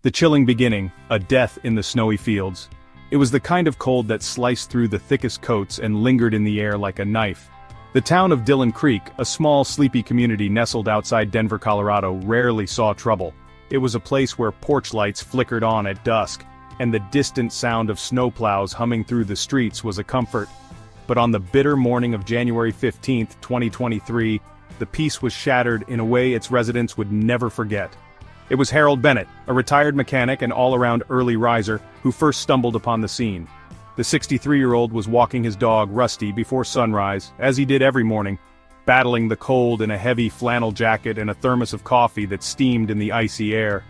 The chilling beginning, a death in the snowy fields. It was the kind of cold that sliced through the thickest coats and lingered in the air like a knife. The town of Dillon Creek, a small sleepy community nestled outside Denver, Colorado, rarely saw trouble. It was a place where porch lights flickered on at dusk, and the distant sound of snowplows humming through the streets was a comfort. But on the bitter morning of January 15, 2023, the peace was shattered in a way its residents would never forget. It was Harold Bennett, a retired mechanic and all-around early riser, who first stumbled upon the scene. The 63-year-old was walking his dog, Rusty, before sunrise, as he did every morning, battling the cold in a heavy flannel jacket and a thermos of coffee that steamed in the icy air.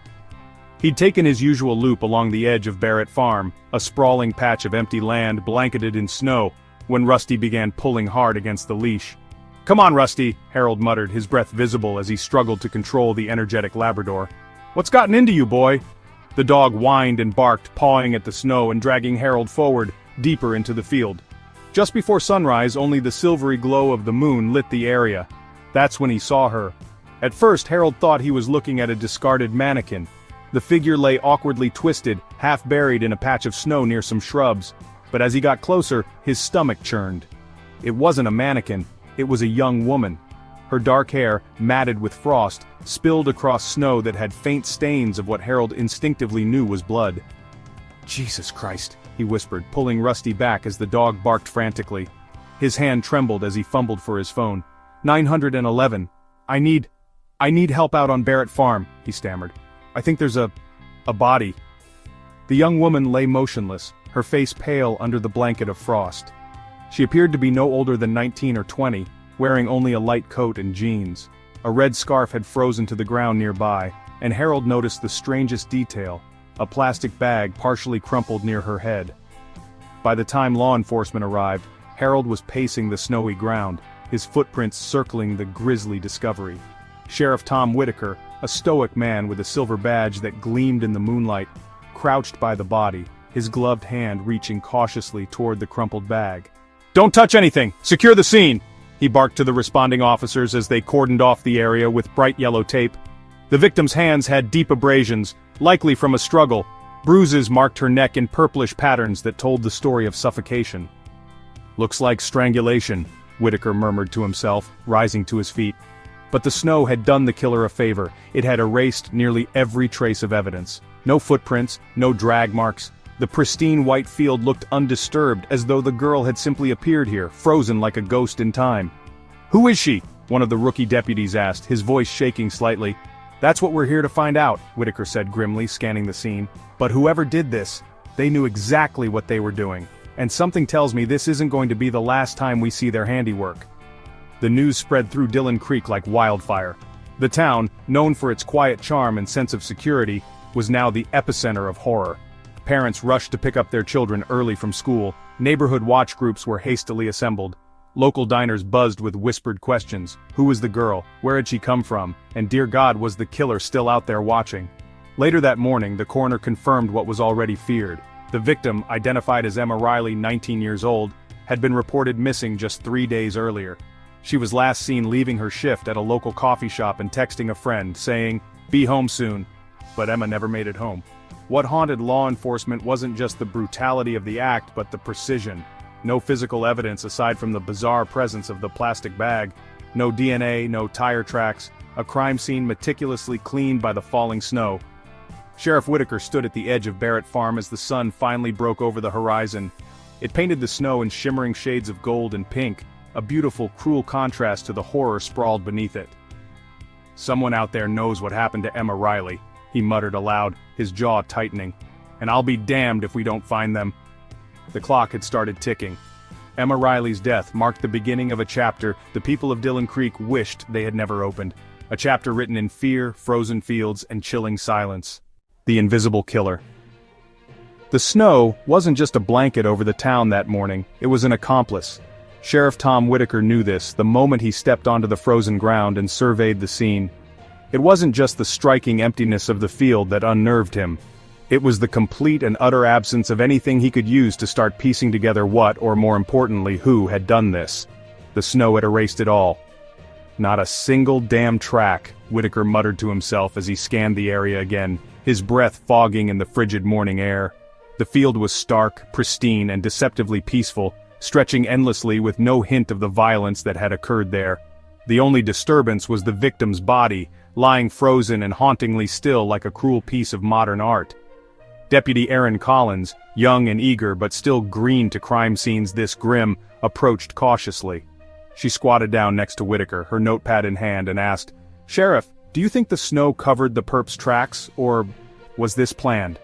He'd taken his usual loop along the edge of Barrett Farm, a sprawling patch of empty land blanketed in snow, when Rusty began pulling hard against the leash. "Come on, Rusty," Harold muttered, his breath visible as he struggled to control the energetic Labrador. "What's gotten into you, boy?" The dog whined and barked, pawing at the snow and dragging Harold forward, deeper into the field. Just before sunrise, only the silvery glow of the moon lit the area. That's when he saw her. At first, Harold thought he was looking at a discarded mannequin. The figure lay awkwardly twisted, half buried in a patch of snow near some shrubs. But as he got closer, his stomach churned. It wasn't a mannequin, it was a young woman. Her dark hair, matted with frost, spilled across snow that had faint stains of what Harold instinctively knew was blood. "Jesus Christ," he whispered, pulling Rusty back as the dog barked frantically. His hand trembled as he fumbled for his phone. 911. I need help out on Barrett Farm," he stammered. "I think there's a body." The young woman lay motionless, her face pale under the blanket of frost. She appeared to be no older than 19 or 20, wearing only a light coat and jeans. A red scarf had frozen to the ground nearby, and Harold noticed the strangest detail: a plastic bag partially crumpled near her head. By the time law enforcement arrived, Harold was pacing the snowy ground, his footprints circling the grisly discovery. Sheriff Tom Whitaker, a stoic man with a silver badge that gleamed in the moonlight, crouched by the body, his gloved hand reaching cautiously toward the crumpled bag. "Don't touch anything! Secure the scene!" he barked to the responding officers as they cordoned off the area with bright yellow tape. The victim's hands had deep abrasions, likely from a struggle. Bruises marked her neck in purplish patterns that told the story of suffocation. "Looks like strangulation," Whitaker murmured to himself, rising to his feet. But the snow had done the killer a favor. It had erased nearly every trace of evidence. No footprints, no drag marks. The pristine white field looked undisturbed, as though the girl had simply appeared here, frozen like a ghost in time. "Who is she?" one of the rookie deputies asked, his voice shaking slightly. "That's what we're here to find out," Whitaker said grimly, scanning the scene. "But whoever did this, they knew exactly what they were doing. And something tells me this isn't going to be the last time we see their handiwork." The news spread through Dillon Creek like wildfire. The town, known for its quiet charm and sense of security, was now the epicenter of horror. Parents rushed to pick up their children early from school, neighborhood watch groups were hastily assembled. Local diners buzzed with whispered questions: who was the girl, where had she come from, and dear God, was the killer still out there watching? Later that morning, the coroner confirmed what was already feared. The victim, identified as Emma Riley, 19 years old, had been reported missing just 3 days earlier. She was last seen leaving her shift at a local coffee shop and texting a friend, saying, "Be home soon." But Emma never made it home. What haunted law enforcement wasn't just the brutality of the act, but the precision. No physical evidence aside from the bizarre presence of the plastic bag. No DNA, no tire tracks, a crime scene meticulously cleaned by the falling snow. Sheriff Whitaker stood at the edge of Barrett Farm as the sun finally broke over the horizon. It painted the snow in shimmering shades of gold and pink, a beautiful, cruel contrast to the horror sprawled beneath it. "Someone out there knows what happened to Emma Riley," he muttered aloud, his jaw tightening. "And I'll be damned if we don't find them." The clock had started ticking. Emma Riley's death marked the beginning of a chapter the people of Dillon Creek wished they had never opened. A chapter written in fear, frozen fields, and chilling silence. The invisible killer. The snow wasn't just a blanket over the town that morning, it was an accomplice. Sheriff Tom Whitaker knew this the moment he stepped onto the frozen ground and surveyed the scene. It wasn't just the striking emptiness of the field that unnerved him. It was the complete and utter absence of anything he could use to start piecing together what, or more importantly, who had done this. The snow had erased it all. "Not a single damn track," Whitaker muttered to himself as he scanned the area again, his breath fogging in the frigid morning air. The field was stark, pristine, and deceptively peaceful, stretching endlessly with no hint of the violence that had occurred there. The only disturbance was the victim's body, lying frozen and hauntingly still like a cruel piece of modern art. Deputy Aaron Collins, young and eager but still green to crime scenes this grim, approached cautiously. She squatted down next to Whitaker, her notepad in hand, and asked, "Sheriff, do you think the snow covered the perp's tracks, or was this planned?"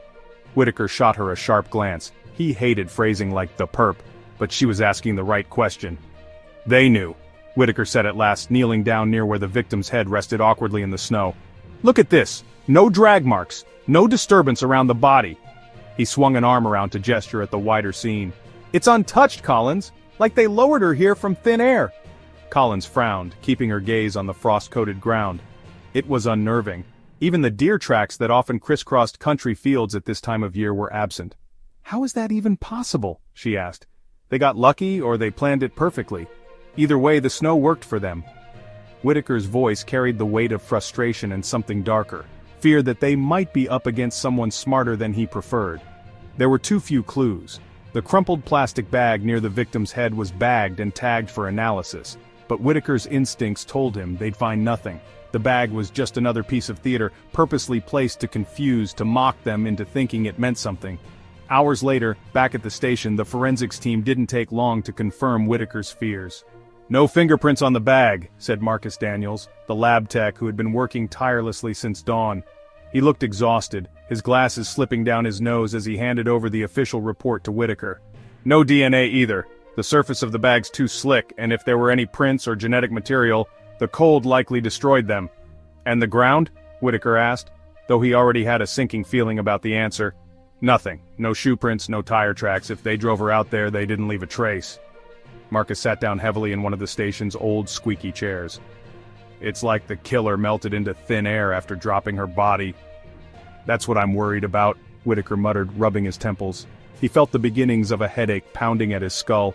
Whitaker shot her a sharp glance. He hated phrasing like "the perp," but she was asking the right question. "They knew," Whitaker said at last, kneeling down near where the victim's head rested awkwardly in the snow. "Look at this! No drag marks, no disturbance around the body." He swung an arm around to gesture at the wider scene. "It's untouched, Collins, like they lowered her here from thin air." Collins frowned, keeping her gaze on the frost-coated ground. It was unnerving. Even the deer tracks that often crisscrossed country fields at this time of year were absent. "How is that even possible?" she asked. "They got lucky or they planned it perfectly. Either way, the snow worked for them." Whitaker's voice carried the weight of frustration and something darker, fear that they might be up against someone smarter than he preferred. There were too few clues. The crumpled plastic bag near the victim's head was bagged and tagged for analysis, but Whitaker's instincts told him they'd find nothing. The bag was just another piece of theater, purposely placed to confuse, to mock them into thinking it meant something. Hours later, back at the station, the forensics team didn't take long to confirm Whitaker's fears. "No fingerprints on the bag," said Marcus Daniels, the lab tech who had been working tirelessly since dawn. He looked exhausted, his glasses slipping down his nose as he handed over the official report to Whitaker. "No DNA either. The surface of the bag's too slick, and if there were any prints or genetic material, the cold likely destroyed them." "And the ground?" Whitaker asked, though he already had a sinking feeling about the answer. "Nothing. No shoe prints, no tire tracks. If they drove her out there, they didn't leave a trace." Marcus sat down heavily in one of the station's old squeaky chairs. "It's like the killer melted into thin air after dropping her body." "That's what I'm worried about," Whitaker muttered, rubbing his temples. He felt the beginnings of a headache pounding at his skull.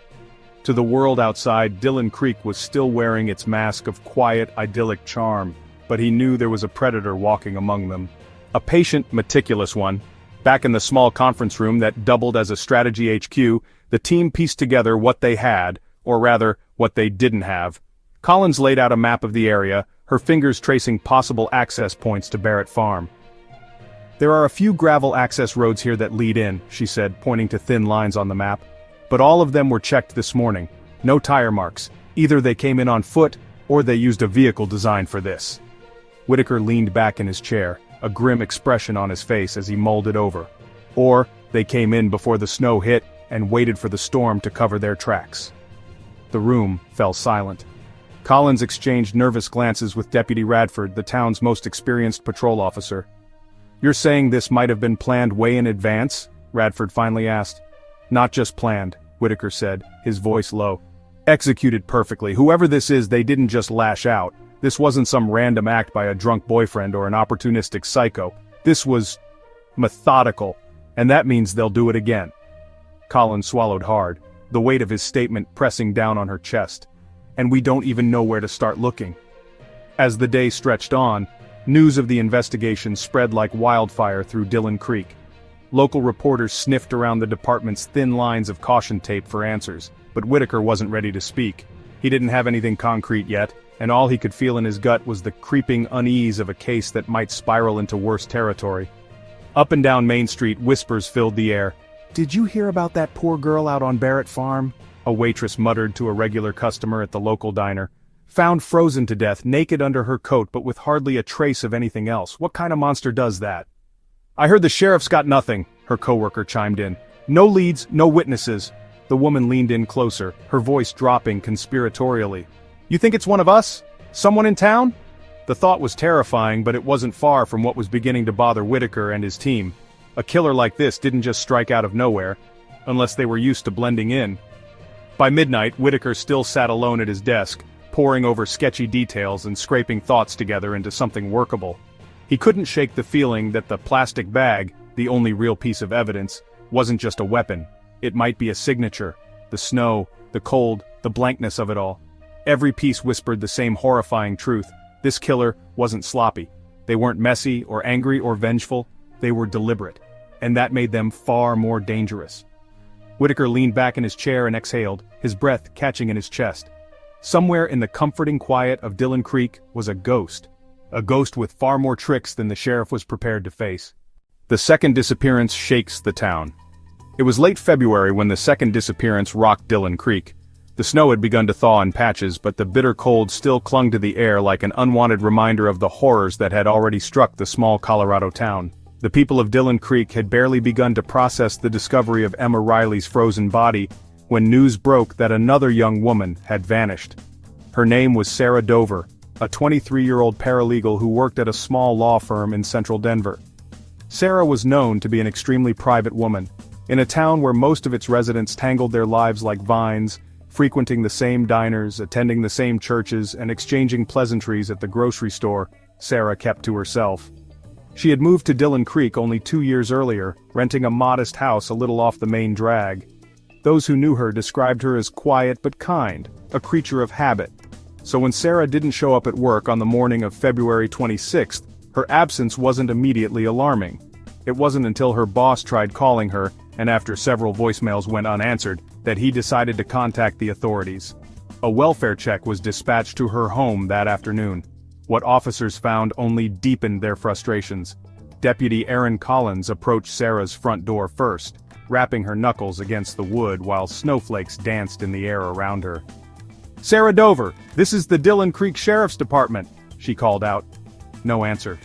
To the world outside, Dillon Creek was still wearing its mask of quiet, idyllic charm, but he knew there was a predator walking among them. A patient, meticulous one. Back in the small conference room that doubled as a strategy HQ, the team pieced together what they had, or rather, what they didn't have. Collins laid out a map of the area, her fingers tracing possible access points to Barrett Farm. "There are a few gravel access roads here that lead in," she said, pointing to thin lines on the map. "But all of them were checked this morning. No tire marks. Either they came in on foot, or they used a vehicle designed for this." Whitaker leaned back in his chair, a grim expression on his face as he mulled it over. Or, they came in before the snow hit, and waited for the storm to cover their tracks. The room fell silent. Collins exchanged nervous glances with Deputy Radford, the town's most experienced patrol officer. "You're saying this might have been planned way in advance?" Radford finally asked. "Not just planned," Whitaker said, his voice low. "Executed perfectly. Whoever this is, they didn't just lash out. This wasn't some random act by a drunk boyfriend or an opportunistic psycho. This was methodical, and that means they'll do it again." Collins swallowed hard, the weight of his statement pressing down on her chest. "And we don't even know where to start looking." As the day stretched on, news of the investigation spread like wildfire through Dillon Creek. Local reporters sniffed around the department's thin lines of caution tape for answers, but Whitaker wasn't ready to speak. He didn't have anything concrete yet, and all he could feel in his gut was the creeping unease of a case that might spiral into worse territory. Up and down Main Street, whispers filled the air. "Did you hear about that poor girl out on Barrett Farm?" a waitress muttered to a regular customer at the local diner. "Found frozen to death, naked under her coat but with hardly a trace of anything else. What kind of monster does that?" "I heard the sheriff's got nothing," her coworker chimed in. "No leads, no witnesses." The woman leaned in closer, her voice dropping conspiratorially. "You think it's one of us? Someone in town?" The thought was terrifying, but it wasn't far from what was beginning to bother Whitaker and his team. A killer like this didn't just strike out of nowhere, unless they were used to blending in. By midnight, Whitaker still sat alone at his desk, poring over sketchy details and scraping thoughts together into something workable. He couldn't shake the feeling that the plastic bag, the only real piece of evidence, wasn't just a weapon. It might be a signature. The snow, the cold, the blankness of it all. Every piece whispered the same horrifying truth. This killer wasn't sloppy. They weren't messy or angry or vengeful. They were deliberate, and that made them far more dangerous. Whitaker leaned back in his chair and exhaled, his breath catching in his chest. Somewhere in the comforting quiet of Dillon Creek was a ghost with far more tricks than the sheriff was prepared to face. The second disappearance shakes the town. It was late February when the second disappearance rocked Dillon Creek. The snow had begun to thaw in patches, but the bitter cold still clung to the air like an unwanted reminder of the horrors that had already struck the small Colorado town. The people of Dillon Creek had barely begun to process the discovery of Emma Riley's frozen body when news broke that another young woman had vanished. Her name was Sarah Dover, a 23-year-old paralegal who worked at a small law firm in central Denver. Sarah was known to be an extremely private woman. In a town where most of its residents tangled their lives like vines, frequenting the same diners, attending the same churches, and exchanging pleasantries at the grocery store, Sarah kept to herself. She had moved to Dillon Creek only 2 years earlier, renting a modest house a little off the main drag. Those who knew her described her as quiet but kind, a creature of habit. So when Sarah didn't show up at work on the morning of February 26th, her absence wasn't immediately alarming. It wasn't until her boss tried calling her, and after several voicemails went unanswered, that he decided to contact the authorities. A welfare check was dispatched to her home that afternoon. What officers found only deepened their frustrations. Deputy Aaron Collins approached Sarah's front door first, rapping her knuckles against the wood while snowflakes danced in the air around her. "Sarah Dover, this is the Dillon Creek Sheriff's Department," she called out. No answer.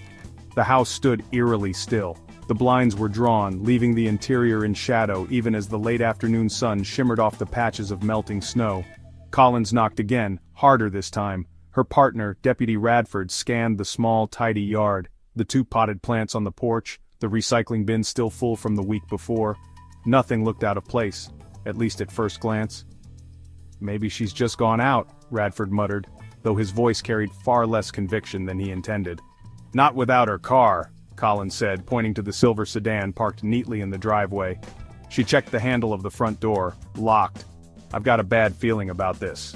The house stood eerily still. The blinds were drawn, leaving the interior in shadow even as the late afternoon sun shimmered off the patches of melting snow. Collins knocked again, harder this time. Her partner, Deputy Radford, scanned the small, tidy yard, the 2 potted plants on the porch, the recycling bin still full from the week before. Nothing looked out of place, at least at first glance. "Maybe she's just gone out," Radford muttered, though his voice carried far less conviction than he intended. "Not without her car," Collins said, pointing to the silver sedan parked neatly in the driveway. She checked the handle of the front door, locked. "I've got a bad feeling about this."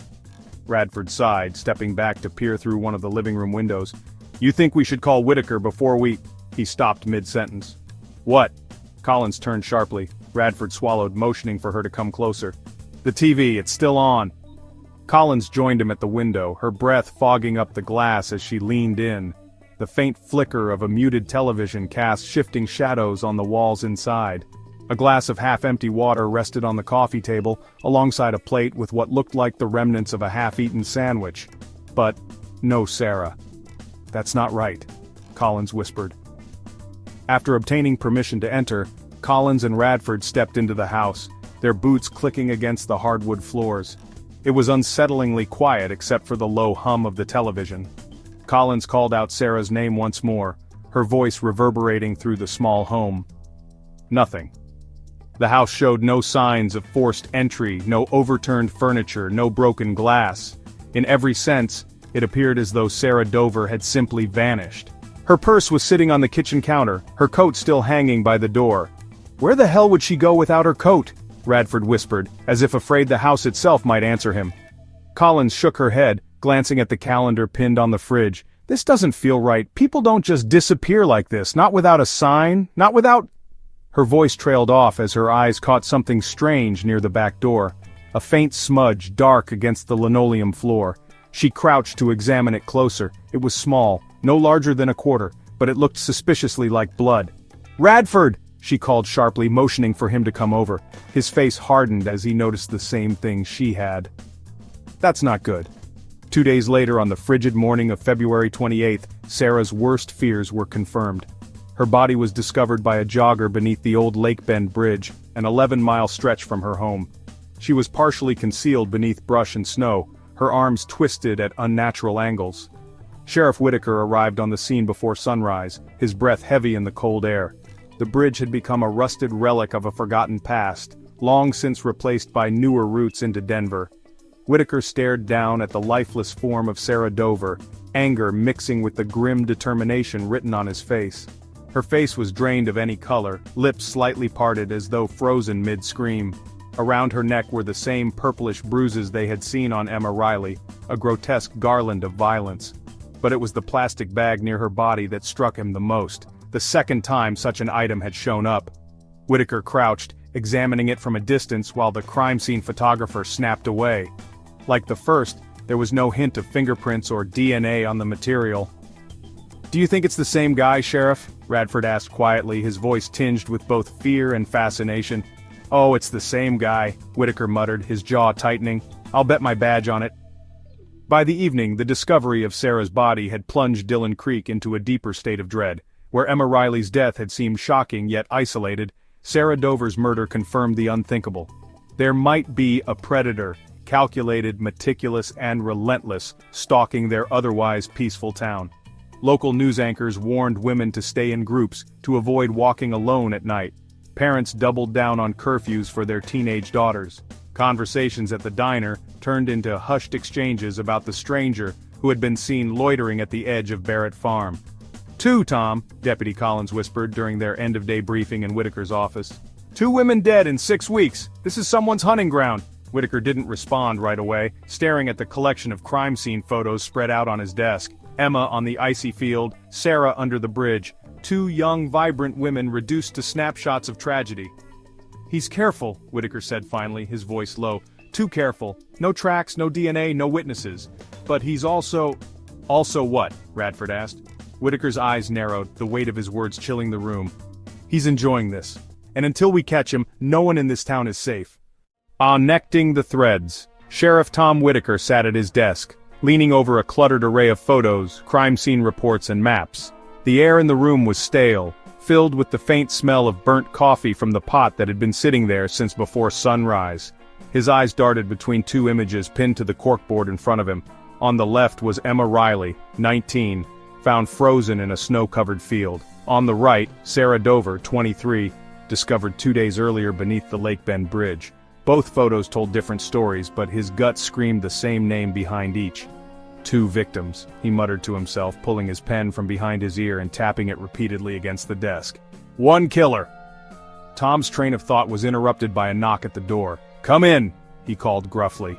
Radford sighed, stepping back to peer through one of the living room windows. "You think we should call Whitaker before we—" He stopped mid-sentence. "What?" Collins turned sharply. Radford swallowed, motioning for her to come closer. "The TV, it's still on." Collins joined him at the window, her breath fogging up the glass as she leaned in. The faint flicker of a muted television cast shifting shadows on the walls inside. A glass of half-empty water rested on the coffee table, alongside a plate with what looked like the remnants of a half-eaten sandwich. But no Sarah. "That's not right," Collins whispered. After obtaining permission to enter, Collins and Radford stepped into the house, their boots clicking against the hardwood floors. It was unsettlingly quiet except for the low hum of the television. Collins called out Sarah's name once more, her voice reverberating through the small home. Nothing. The house showed no signs of forced entry, no overturned furniture, no broken glass. In every sense, it appeared as though Sarah Dover had simply vanished. Her purse was sitting on the kitchen counter, her coat still hanging by the door. "Where the hell would she go without her coat?" Radford whispered, as if afraid the house itself might answer him. Collins shook her head, glancing at the calendar pinned on the fridge. "This doesn't feel right. People don't just disappear like this, not without a sign, not without—" Her voice trailed off as her eyes caught something strange near the back door. A faint smudge, dark against the linoleum floor. She crouched to examine it closer. It was small, no larger than a quarter, but it looked suspiciously like blood. "Radford!" she called sharply, motioning for him to come over. His face hardened as he noticed the same thing she had. That's not good. 2 days later, on the frigid morning of February 28th, Sarah's worst fears were confirmed. Her body was discovered by a jogger beneath the old Lake Bend Bridge, an 11-mile stretch from her home. She was partially concealed beneath brush and snow, her arms twisted at unnatural angles. Sheriff Whitaker arrived on the scene before sunrise, his breath heavy in the cold air. The bridge had become a rusted relic of a forgotten past, long since replaced by newer routes into Denver. Whitaker stared down at the lifeless form of Sarah Dover, anger mixing with the grim determination written on his face. Her face was drained of any color, lips slightly parted as though frozen mid-scream. Around her neck were the same purplish bruises they had seen on Emma Riley, a grotesque garland of violence. But it was the plastic bag near her body that struck him the most, the second time such an item had shown up. Whitaker crouched, examining it from a distance while the crime scene photographer snapped away. Like the first, there was no hint of fingerprints or DNA on the material. "Do you think it's the same guy, Sheriff?" Radford asked quietly, his voice tinged with both fear and fascination. "Oh, it's the same guy," Whitaker muttered, his jaw tightening. "I'll bet my badge on it." By the evening, the discovery of Sarah's body had plunged Dillon Creek into a deeper state of dread. Where Emma Riley's death had seemed shocking yet isolated, Sarah Dover's murder confirmed the unthinkable. There might be a predator, calculated, meticulous, and relentless, stalking their otherwise peaceful town. Local news anchors warned women to stay in groups, to avoid walking alone at night. Parents doubled down on curfews for their teenage daughters. Conversations at the diner turned into hushed exchanges about the stranger who had been seen loitering at the edge of Barrett Farm. "Two, Tom," Deputy Collins whispered during their end-of-day briefing in Whitaker's office. "2 women dead in 6 weeks. This is someone's hunting ground." Whitaker didn't respond right away, staring at the collection of crime scene photos spread out on his desk. Emma on the icy field, Sarah under the bridge. 2 young, vibrant women reduced to snapshots of tragedy. "He's careful," Whitaker said finally, his voice low. "Too careful. No tracks, no DNA, no witnesses. But he's also..." "Also what?" Radford asked. Whitaker's eyes narrowed, the weight of his words chilling the room. "He's enjoying this. And until we catch him, no one in this town is safe." Connecting the threads. Sheriff Tom Whitaker sat at his desk, leaning over a cluttered array of photos, crime scene reports and maps. The air in the room was stale, filled with the faint smell of burnt coffee from the pot that had been sitting there since before sunrise. His eyes darted between 2 images pinned to the corkboard in front of him. On the left was Emma Riley, 19, found frozen in a snow-covered field. On the right, Sarah Dover, 23, discovered 2 days earlier beneath the Lake Bend Bridge. Both photos told different stories, but his gut screamed the same name behind each. 2 victims, he muttered to himself, pulling his pen from behind his ear and tapping it repeatedly against the desk. 1 killer. Tom's train of thought was interrupted by a knock at the door. "Come in," he called gruffly.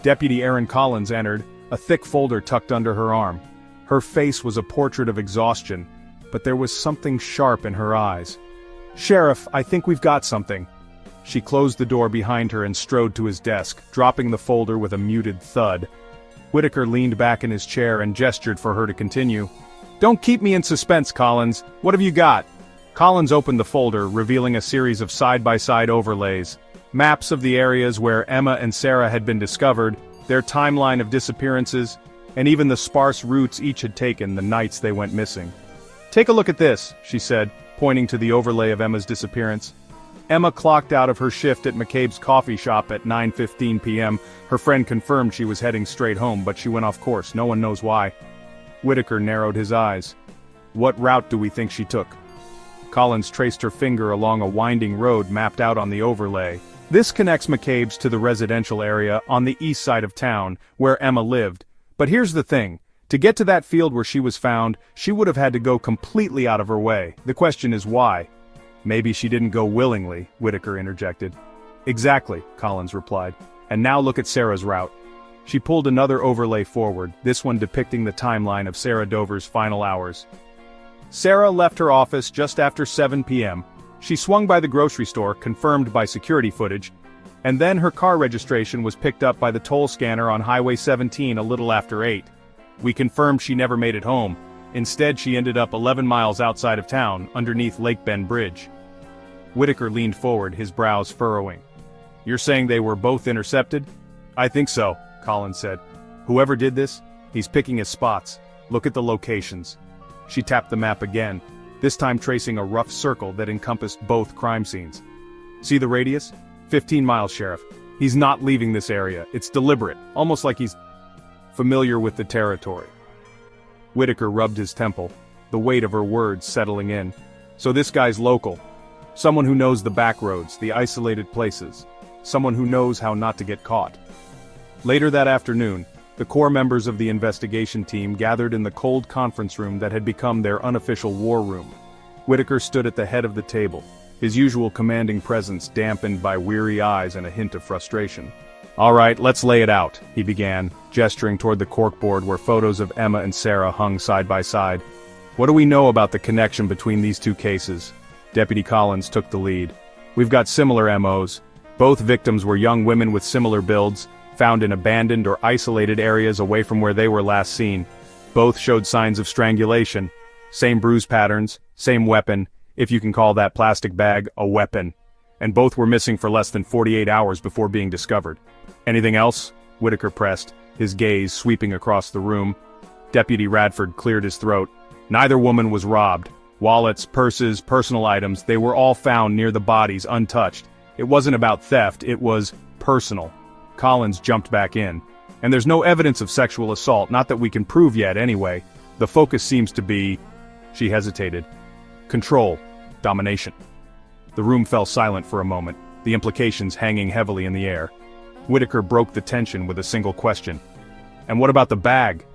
Deputy Erin Collins entered, a thick folder tucked under her arm. Her face was a portrait of exhaustion, but there was something sharp in her eyes. "Sheriff, I think we've got something." She closed the door behind her and strode to his desk, dropping the folder with a muted thud. Whitaker leaned back in his chair and gestured for her to continue. "Don't keep me in suspense, Collins. What have you got?" Collins opened the folder, revealing a series of side-by-side overlays. Maps of the areas where Emma and Sarah had been discovered, their timeline of disappearances, and even the sparse routes each had taken the nights they went missing. "Take a look at this," she said, pointing to the overlay of Emma's disappearance. Emma clocked out of her shift at McCabe's coffee shop at 9:15 p.m. Her friend confirmed she was heading straight home, but she went off course, no one knows why. Whitaker narrowed his eyes. "What route do we think she took?" Collins traced her finger along a winding road mapped out on the overlay. "This connects McCabe's to the residential area on the east side of town, where Emma lived. But here's the thing. To get to that field where she was found, she would have had to go completely out of her way. The question is why?" "Maybe she didn't go willingly," Whitaker interjected. "Exactly," Collins replied. "And now look at Sarah's route." She pulled another overlay forward, this one depicting the timeline of Sarah Dover's final hours. Sarah left her office just after 7 p.m. She swung by the grocery store, confirmed by security footage, and then her car registration was picked up by the toll scanner on Highway 17 a little after 8. We confirmed she never made it home. Instead, she ended up 11 miles outside of town, underneath Lake Bend Bridge. Whitaker leaned forward, his brows furrowing. "You're saying they were both intercepted?" "I think so," Collins said. "Whoever did this, he's picking his spots. Look at the locations." She tapped the map again, this time tracing a rough circle that encompassed both crime scenes. "See the radius? 15 miles, Sheriff. He's not leaving this area. It's deliberate, almost like he's familiar with the territory." Whitaker rubbed his temple, the weight of her words settling in. "So this guy's local. Someone who knows the back roads, the isolated places. Someone who knows how not to get caught." Later that afternoon, the core members of the investigation team gathered in the cold conference room that had become their unofficial war room. Whitaker stood at the head of the table, his usual commanding presence dampened by weary eyes and a hint of frustration. "All right, let's lay it out," he began, gesturing toward the corkboard where photos of Emma and Sarah hung side by side. What do we know about the connection between these two cases? Deputy Collins took the lead. We've got similar MOs. Both victims were young women with similar builds, found in abandoned or isolated areas away from where they were last seen. Both showed signs of strangulation. Same bruise patterns, same weapon, if you can call that plastic bag a weapon. And both were missing for less than 48 hours before being discovered. Anything else? Whitaker pressed, his gaze sweeping across the room. Deputy Radford cleared his throat. Neither woman was robbed. Wallets, purses, personal items, they were all found near the bodies untouched. It wasn't about theft, it was personal. Collins jumped back in. And there's no evidence of sexual assault, not that we can prove yet anyway. The focus seems to be... She hesitated. Control. Domination. The room fell silent for a moment, the implications hanging heavily in the air. Whitaker broke the tension with a single question. And what about the bag?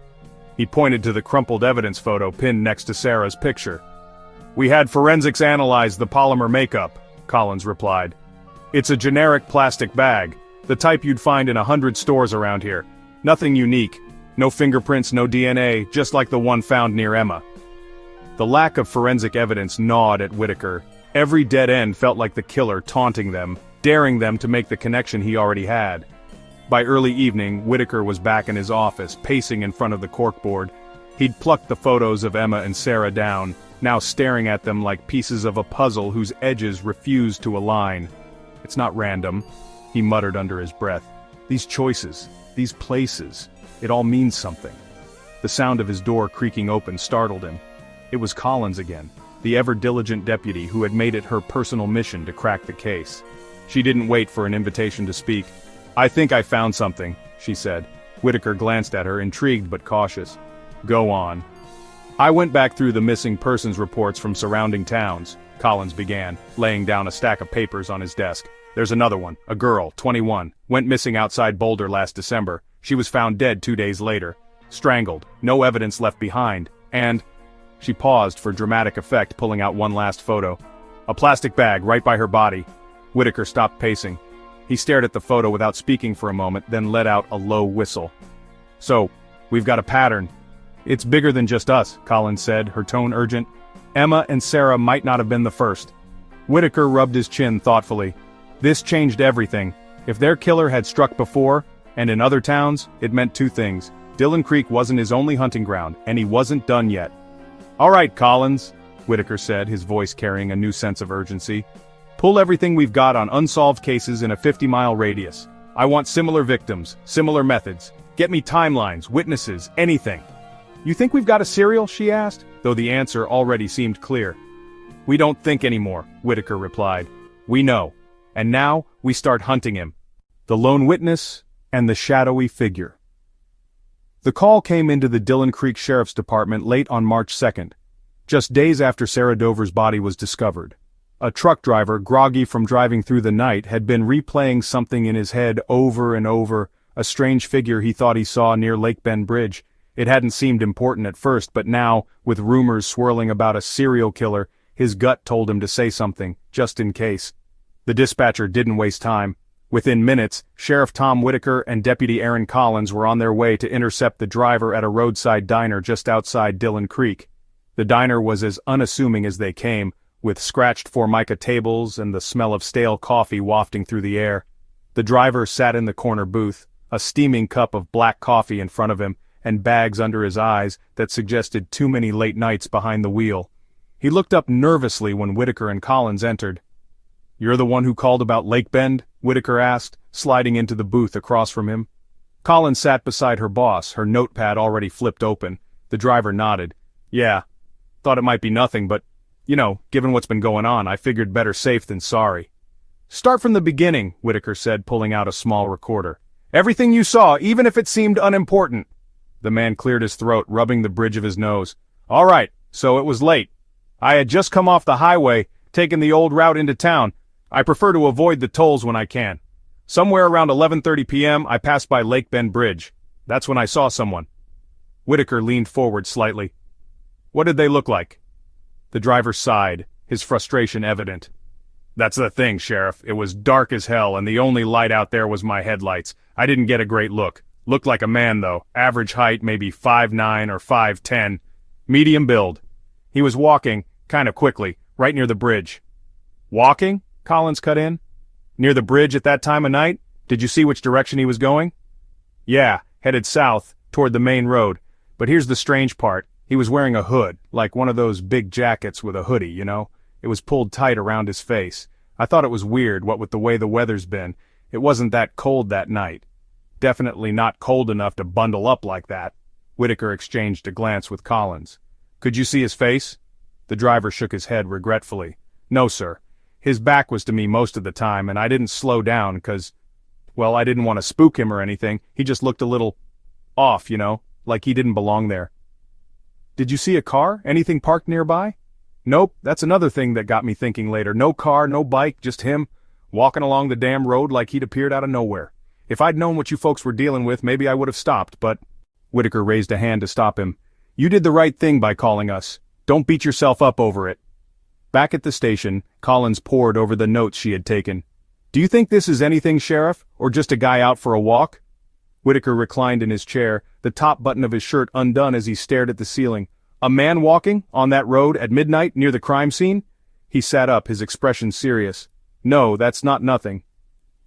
He pointed to the crumpled evidence photo pinned next to Sarah's picture. We had forensics analyze the polymer makeup, Collins replied. It's a generic plastic bag, the type you'd find in 100 stores around here. Nothing unique. No fingerprints, no DNA, just like the one found near Emma. The lack of forensic evidence gnawed at Whitaker. Every dead end felt like the killer taunting them, daring them to make the connection he already had. By early evening, Whitaker was back in his office, pacing in front of the corkboard. He'd plucked the photos of Emma and Sarah down, now staring at them like pieces of a puzzle whose edges refused to align. It's not random, he muttered under his breath. These choices, these places, it all means something. The sound of his door creaking open startled him. It was Collins again, the ever-diligent deputy who had made it her personal mission to crack the case. She didn't wait for an invitation to speak. I think I found something, she said. Whitaker glanced at her, intrigued but cautious. Go on. I went back through the missing persons reports from surrounding towns, Collins began, laying down a stack of papers on his desk. There's another one, a girl, 21, went missing outside Boulder last December. She was found dead 2 days later. Strangled, no evidence left behind, and... She paused for dramatic effect, pulling out one last photo. A plastic bag right by her body. Whitaker stopped pacing. He stared at the photo without speaking for a moment, then let out a low whistle. So, we've got a pattern. It's bigger than just us, Collins said, her tone urgent. Emma and Sarah might not have been the first. Whitaker rubbed his chin thoughtfully. This changed everything. If their killer had struck before, and in other towns, it meant two things. Dillon Creek wasn't his only hunting ground, and he wasn't done yet. All right, Collins, Whitaker said, his voice carrying a new sense of urgency. Pull everything we've got on unsolved cases in a 50-mile radius. I want similar victims, similar methods. Get me timelines, witnesses, anything. You think we've got a serial, she asked, though the answer already seemed clear. We don't think anymore, Whitaker replied. We know. And now, we start hunting him. The lone witness, and the shadowy figure. The call came into the Dillon Creek Sheriff's Department late on March 2nd, just days after Sarah Dover's body was discovered. A truck driver, groggy from driving through the night, had been replaying something in his head over and over, a strange figure he thought he saw near Lake Bend Bridge. It hadn't seemed important at first, but now, with rumors swirling about a serial killer, his gut told him to say something, just in case. The dispatcher didn't waste time. Within minutes, Sheriff Tom Whitaker and Deputy Aaron Collins were on their way to intercept the driver at a roadside diner just outside Dillon Creek. The diner was as unassuming as they came, with scratched Formica tables and the smell of stale coffee wafting through the air. The driver sat in the corner booth, a steaming cup of black coffee in front of him, and bags under his eyes that suggested too many late nights behind the wheel. He looked up nervously when Whitaker and Collins entered. You're the one who called about Lake Bend? Whitaker asked, sliding into the booth across from him. Collins sat beside her boss, her notepad already flipped open. The driver nodded. Yeah. Thought it might be nothing, but, given what's been going on, I figured better safe than sorry. Start from the beginning, Whitaker said, pulling out a small recorder. Everything you saw, even if it seemed unimportant. The man cleared his throat, rubbing the bridge of his nose. All right, so it was late. I had just come off the highway, taken the old route into town. I prefer to avoid the tolls when I can. Somewhere around 11:30 p.m., I passed by Lake Bend Bridge. That's when I saw someone. Whitaker leaned forward slightly. What did they look like? The driver sighed, his frustration evident. That's the thing, Sheriff. It was dark as hell, and the only light out there was my headlights. I didn't get a great look. Looked like a man, though. Average height, maybe 5'9" or 5'10". Medium build. He was walking, kind of quickly, right near the bridge. Walking? Collins cut in. Near the bridge at that time of night? Did you see which direction he was going? Yeah, headed south, toward the main road. But here's the strange part. He was wearing a hood, like one of those big jackets with a hoodie, you know? It was pulled tight around his face. I thought it was weird, what with the way the weather's been. It wasn't that cold that night. Definitely not cold enough to bundle up like that. Whitaker exchanged a glance with Collins. Could you see his face? The driver shook his head regretfully. No, sir. His back was to me most of the time, and I didn't slow down because, well, I didn't want to spook him or anything. He just looked a little off, you know, like he didn't belong there. Did you see a car? Anything parked nearby? Nope, that's another thing that got me thinking later. No car, no bike, just him, walking along the damn road like he'd appeared out of nowhere. If I'd known what you folks were dealing with, maybe I would have stopped, but... Whitaker raised a hand to stop him. You did the right thing by calling us. Don't beat yourself up over it. Back at the station, Collins pored over the notes she had taken. Do you think this is anything, Sheriff, or just a guy out for a walk? Whitaker reclined in his chair, the top button of his shirt undone as he stared at the ceiling. A man walking, on that road, at midnight, near the crime scene? He sat up, his expression serious. No, that's not nothing.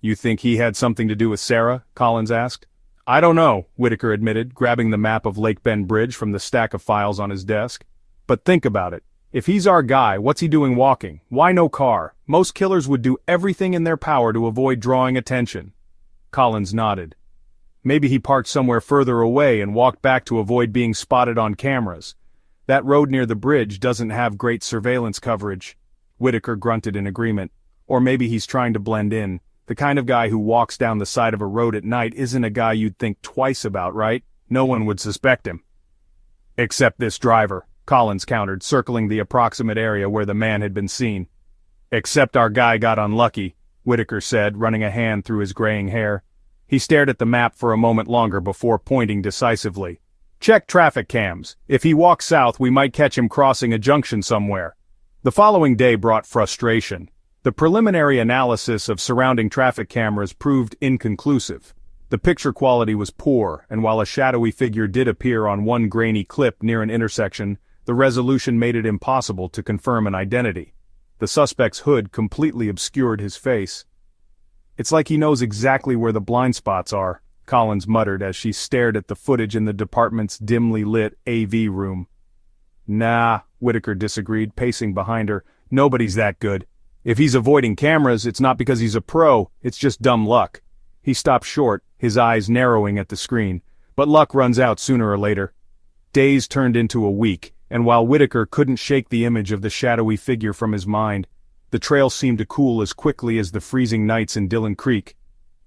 You think he had something to do with Sarah? Collins asked. I don't know, Whitaker admitted, grabbing the map of Lake Bend Bridge from the stack of files on his desk. But think about it. If he's our guy, what's he doing walking? Why no car? Most killers would do everything in their power to avoid drawing attention. Collins nodded. Maybe he parked somewhere further away and walked back to avoid being spotted on cameras. That road near the bridge doesn't have great surveillance coverage. Whitaker grunted in agreement. Or maybe he's trying to blend in. The kind of guy who walks down the side of a road at night isn't a guy you'd think twice about, right? No one would suspect him. Except this driver, Collins countered, circling the approximate area where the man had been seen. Except our guy got unlucky, Whitaker said, running a hand through his graying hair. He stared at the map for a moment longer before pointing decisively. Check traffic cams. If he walks south, we might catch him crossing a junction somewhere. The following day brought frustration. The preliminary analysis of surrounding traffic cameras proved inconclusive. The picture quality was poor, and while a shadowy figure did appear on one grainy clip near an intersection, the resolution made it impossible to confirm an identity. The suspect's hood completely obscured his face. It's like he knows exactly where the blind spots are, Collins muttered as she stared at the footage in the department's dimly lit AV room. Nah, Whitaker disagreed, pacing behind her. Nobody's that good. If he's avoiding cameras, it's not because he's a pro, it's just dumb luck. He stopped short, his eyes narrowing at the screen. But luck runs out sooner or later. Days turned into a week, and while Whitaker couldn't shake the image of the shadowy figure from his mind, the trail seemed to cool as quickly as the freezing nights in Dillon Creek.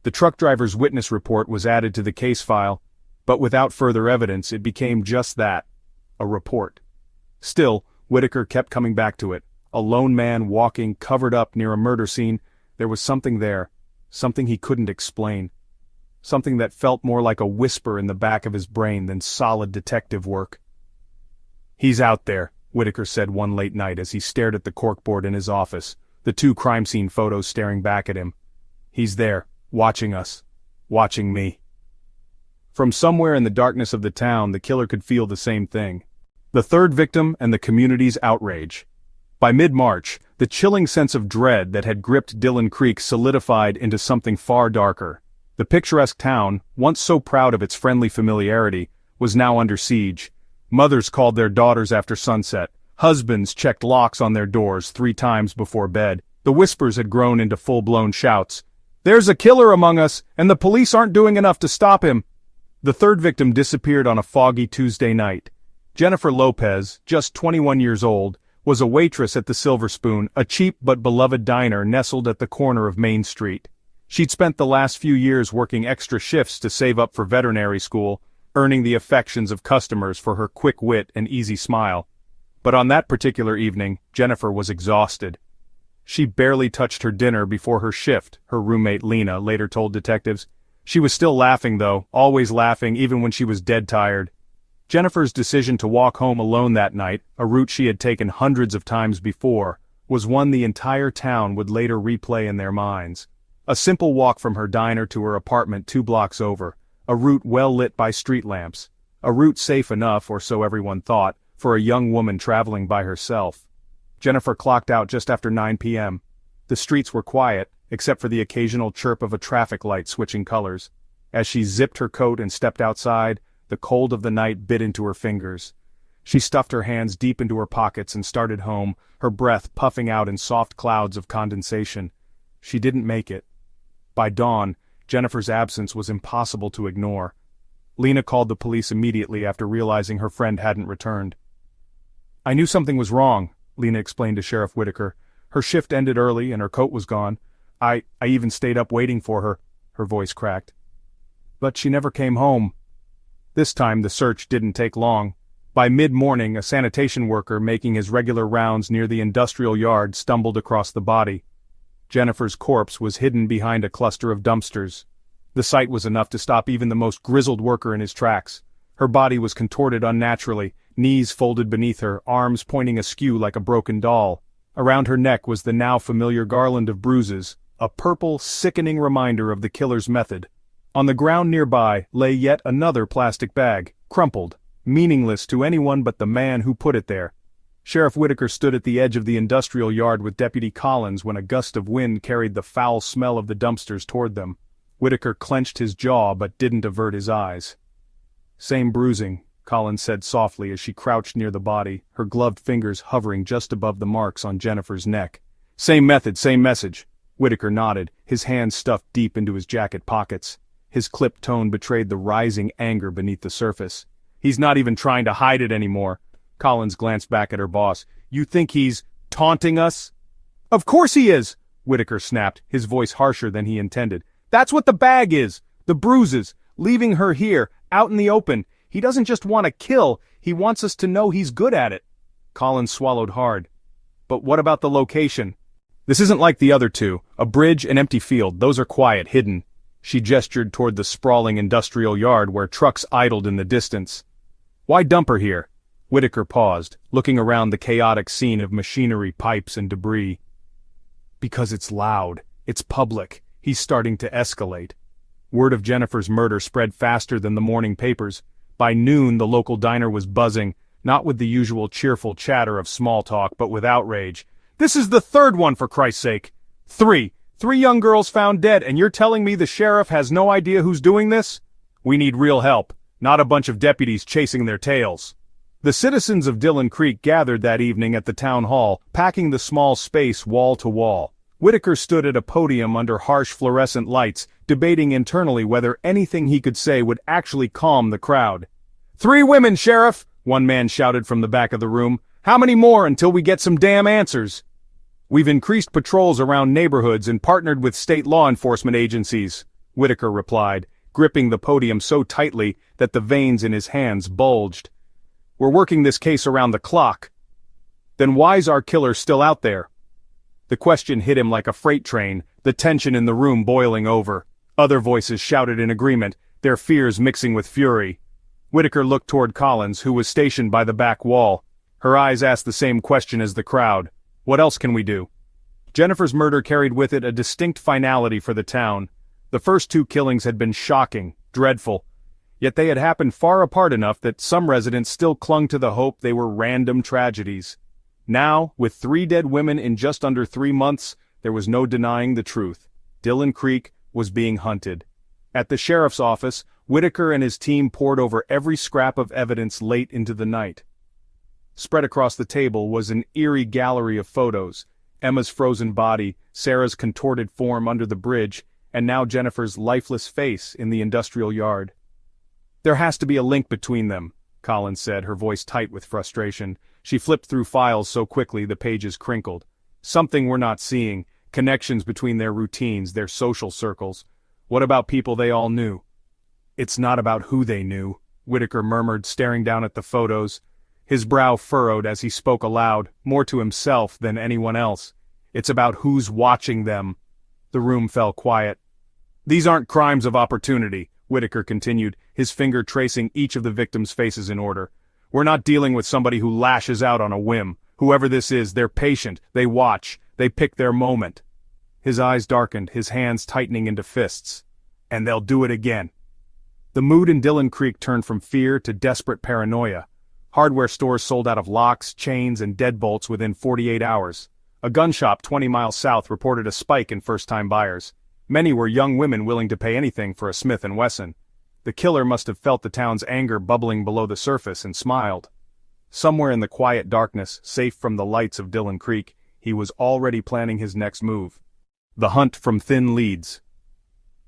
The truck driver's witness report was added to the case file, but without further evidence it became just that, a report. Still, Whitaker kept coming back to it. A lone man walking, covered up near a murder scene. There was something there, something he couldn't explain. Something that felt more like a whisper in the back of his brain than solid detective work. He's out there, Whitaker said one late night as he stared at the corkboard in his office, the two crime scene photos staring back at him. He's there, watching us, watching me. From somewhere in the darkness of the town, the killer could feel the same thing. The third victim and the community's outrage. By mid-March, the chilling sense of dread that had gripped Dillon Creek solidified into something far darker. The picturesque town, once so proud of its friendly familiarity, was now under siege. Mothers called their daughters after sunset. Husbands checked locks on their doors 3 times before bed. The whispers had grown into full-blown shouts. There's a killer among us, and the police aren't doing enough to stop him. The third victim disappeared on a foggy Tuesday night. Jennifer Lopez, just 21 years old, was a waitress at the Silver Spoon, a cheap but beloved diner nestled at the corner of Main Street. She'd spent the last few years working extra shifts to save up for veterinary school, earning the affections of customers for her quick wit and easy smile. But on that particular evening, Jennifer was exhausted. She barely touched her dinner before her shift, her roommate Lena later told detectives. She was still laughing though, always laughing even when she was dead tired. Jennifer's decision to walk home alone that night, a route she had taken hundreds of times before, was one the entire town would later replay in their minds. A simple walk from her diner to her apartment 2 blocks over, a route well lit by street lamps, a route safe enough, or so everyone thought, for a young woman traveling by herself. Jennifer clocked out just after 9 p.m. The streets were quiet, except for the occasional chirp of a traffic light switching colors. As she zipped her coat and stepped outside, the cold of the night bit into her fingers. She stuffed her hands deep into her pockets and started home, her breath puffing out in soft clouds of condensation. She didn't make it. By dawn, Jennifer's absence was impossible to ignore. Lena called the police immediately after realizing her friend hadn't returned. "I knew something was wrong," Lena explained to Sheriff Whitaker. "Her shift ended early and her coat was gone. I even stayed up waiting for her," her voice cracked. "But she never came home." This time the search didn't take long. By mid-morning, a sanitation worker making his regular rounds near the industrial yard stumbled across the body. Jennifer's corpse was hidden behind a cluster of dumpsters. The sight was enough to stop even the most grizzled worker in his tracks. Her body was contorted unnaturally, knees folded beneath her, arms pointing askew like a broken doll. Around her neck was the now familiar garland of bruises, a purple, sickening reminder of the killer's method. On the ground nearby lay yet another plastic bag, crumpled, meaningless to anyone but the man who put it there. Sheriff Whitaker stood at the edge of the industrial yard with Deputy Collins when a gust of wind carried the foul smell of the dumpsters toward them. Whitaker clenched his jaw but didn't avert his eyes. "Same bruising," Collins said softly as she crouched near the body, her gloved fingers hovering just above the marks on Jennifer's neck. "Same method, same message." Whitaker nodded, his hands stuffed deep into his jacket pockets. His clipped tone betrayed the rising anger beneath the surface. "He's not even trying to hide it anymore." Collins glanced back at her boss. "You think he's taunting us?" "Of course he is!" Whitaker snapped, his voice harsher than he intended. "That's what the bag is! The bruises! Leaving her here, out in the open. He doesn't just want to kill, he wants us to know he's good at it." Collins swallowed hard. "But what about the location? This isn't like the other two, a bridge, an empty field, those are quiet, hidden." She gestured toward the sprawling industrial yard where trucks idled in the distance. "Why dump her here?" Whitaker paused, looking around the chaotic scene of machinery, pipes, and debris. "Because it's loud. It's public. He's starting to escalate." Word of Jennifer's murder spread faster than the morning papers. By noon the local diner was buzzing, not with the usual cheerful chatter of small talk but with outrage. "This is the third one, for Christ's sake! Three young girls found dead, and you're telling me the sheriff has no idea who's doing this? We need real help, not a bunch of deputies chasing their tails." The citizens of Dillon Creek gathered that evening at the town hall, packing the small space wall to wall. Whitaker stood at a podium under harsh fluorescent lights, debating internally whether anything he could say would actually calm the crowd. "3 women, Sheriff!" one man shouted from the back of the room. "How many more until we get some damn answers?" "We've increased patrols around neighborhoods and partnered with state law enforcement agencies," Whitaker replied, gripping the podium so tightly that the veins in his hands bulged. "We're working this case around the clock." "Then why's our killer still out there?" The question hit him like a freight train, the tension in the room boiling over. Other voices shouted in agreement, their fears mixing with fury. Whitaker looked toward Collins, who was stationed by the back wall. Her eyes asked the same question as the crowd. "What else can we do?" Jennifer's murder carried with it a distinct finality for the town. The first 2 killings had been shocking, dreadful. Yet they had happened far apart enough that some residents still clung to the hope they were random tragedies. Now, with 3 dead women in just under 3 months, there was no denying the truth. Dillon Creek was being hunted. At the sheriff's office, Whitaker and his team pored over every scrap of evidence late into the night. Spread across the table was an eerie gallery of photos: Emma's frozen body, Sarah's contorted form under the bridge, and now Jennifer's lifeless face in the industrial yard. "There has to be a link between them," Collins said, her voice tight with frustration. She flipped through files so quickly the pages crinkled. "Something we're not seeing, connections between their routines, their social circles. What about people they all knew?" "It's not about who they knew," Whitaker murmured, staring down at the photos. His brow furrowed as he spoke aloud, more to himself than anyone else. "It's about who's watching them." The room fell quiet. "These aren't crimes of opportunity," Whitaker continued, his finger tracing each of the victims' faces in order. "We're not dealing with somebody who lashes out on a whim. Whoever this is, they're patient, they watch, they pick their moment." His eyes darkened, his hands tightening into fists. "And they'll do it again." The mood in Dillon Creek turned from fear to desperate paranoia. Hardware stores sold out of locks, chains, and deadbolts within 48 hours. A gun shop 20 miles south reported a spike in first-time buyers. Many were young women willing to pay anything for a Smith & Wesson. The killer must have felt the town's anger bubbling below the surface and smiled. Somewhere in the quiet darkness, safe from the lights of Dillon Creek, he was already planning his next move. The hunt from thin leads.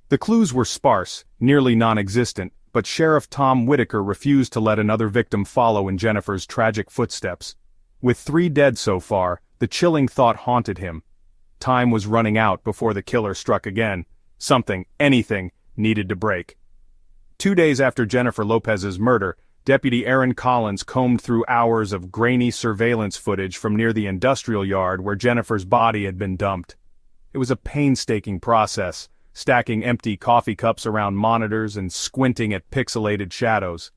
The clues were sparse, nearly non-existent, but Sheriff Tom Whitaker refused to let another victim follow in Jennifer's tragic footsteps. With 3 dead so far, the chilling thought haunted him. Time was running out before the killer struck again. Something, anything, needed to break. 2 days after Jennifer Lopez's murder, Deputy Aaron Collins combed through hours of grainy surveillance footage from near the industrial yard where Jennifer's body had been dumped. It was a painstaking process, stacking empty coffee cups around monitors and squinting at pixelated shadows.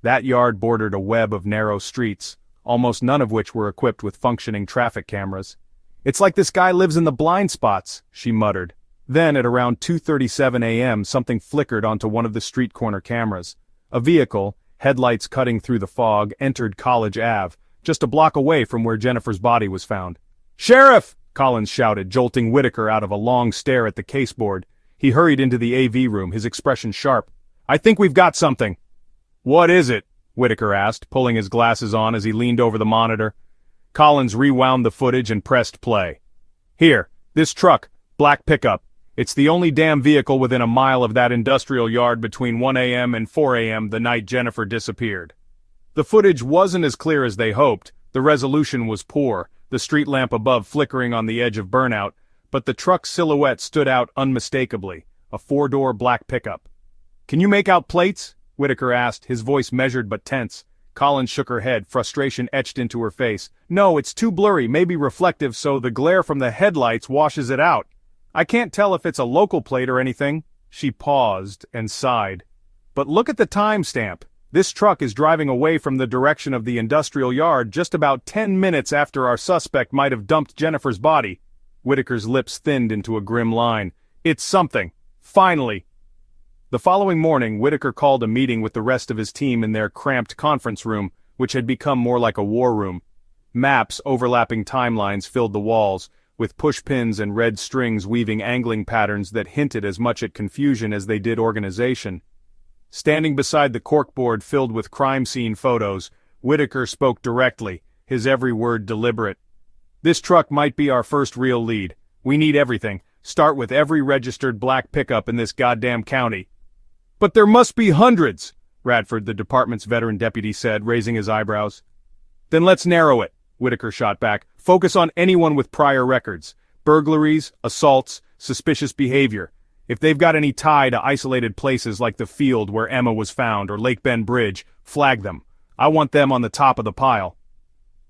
That yard bordered a web of narrow streets, almost none of which were equipped with functioning traffic cameras. "It's like this guy lives in the blind spots," she muttered. Then, at around 2:37 a.m., something flickered onto one of the street corner cameras. A vehicle, headlights cutting through the fog, entered College Ave, just a block away from where Jennifer's body was found. "Sheriff!" Collins shouted, jolting Whitaker out of a long stare at the caseboard. He hurried into the AV room, his expression sharp. "I think we've got something." "What is it?" Whitaker asked, pulling his glasses on as he leaned over the monitor. Collins rewound the footage and pressed play. "Here, this truck, black pickup. It's the only damn vehicle within a mile of that industrial yard between 1 a.m. and 4 a.m. the night Jennifer disappeared." The footage wasn't as clear as they hoped. The resolution was poor, the street lamp above flickering on the edge of burnout, but the truck's silhouette stood out unmistakably, a 4-door black pickup. "Can you make out plates?" Whitaker asked, his voice measured but tense. Collins shook her head, frustration etched into her face. "No, it's too blurry, maybe reflective, so the glare from the headlights washes it out. I can't tell if it's a local plate or anything." She paused and sighed. "But look at the timestamp. This truck is driving away from the direction of the industrial yard just about 10 minutes after our suspect might have dumped Jennifer's body." Whitaker's lips thinned into a grim line. "It's something. Finally." The following morning, Whitaker called a meeting with the rest of his team in their cramped conference room, which had become more like a war room. Maps overlapping timelines filled the walls, with pushpins and red strings weaving angling patterns that hinted as much at confusion as they did organization. Standing beside the corkboard filled with crime scene photos, Whitaker spoke directly, his every word deliberate. "This truck might be our first real lead. We need everything. Start with every registered black pickup in this goddamn county." "But there must be hundreds," Radford, the department's veteran deputy, said, raising his eyebrows. "Then let's narrow it," Whitaker shot back. "Focus on anyone with prior records. Burglaries, assaults, suspicious behavior. If they've got any tie to isolated places like the field where Emma was found or Lake Bend Bridge, flag them. I want them on the top of the pile."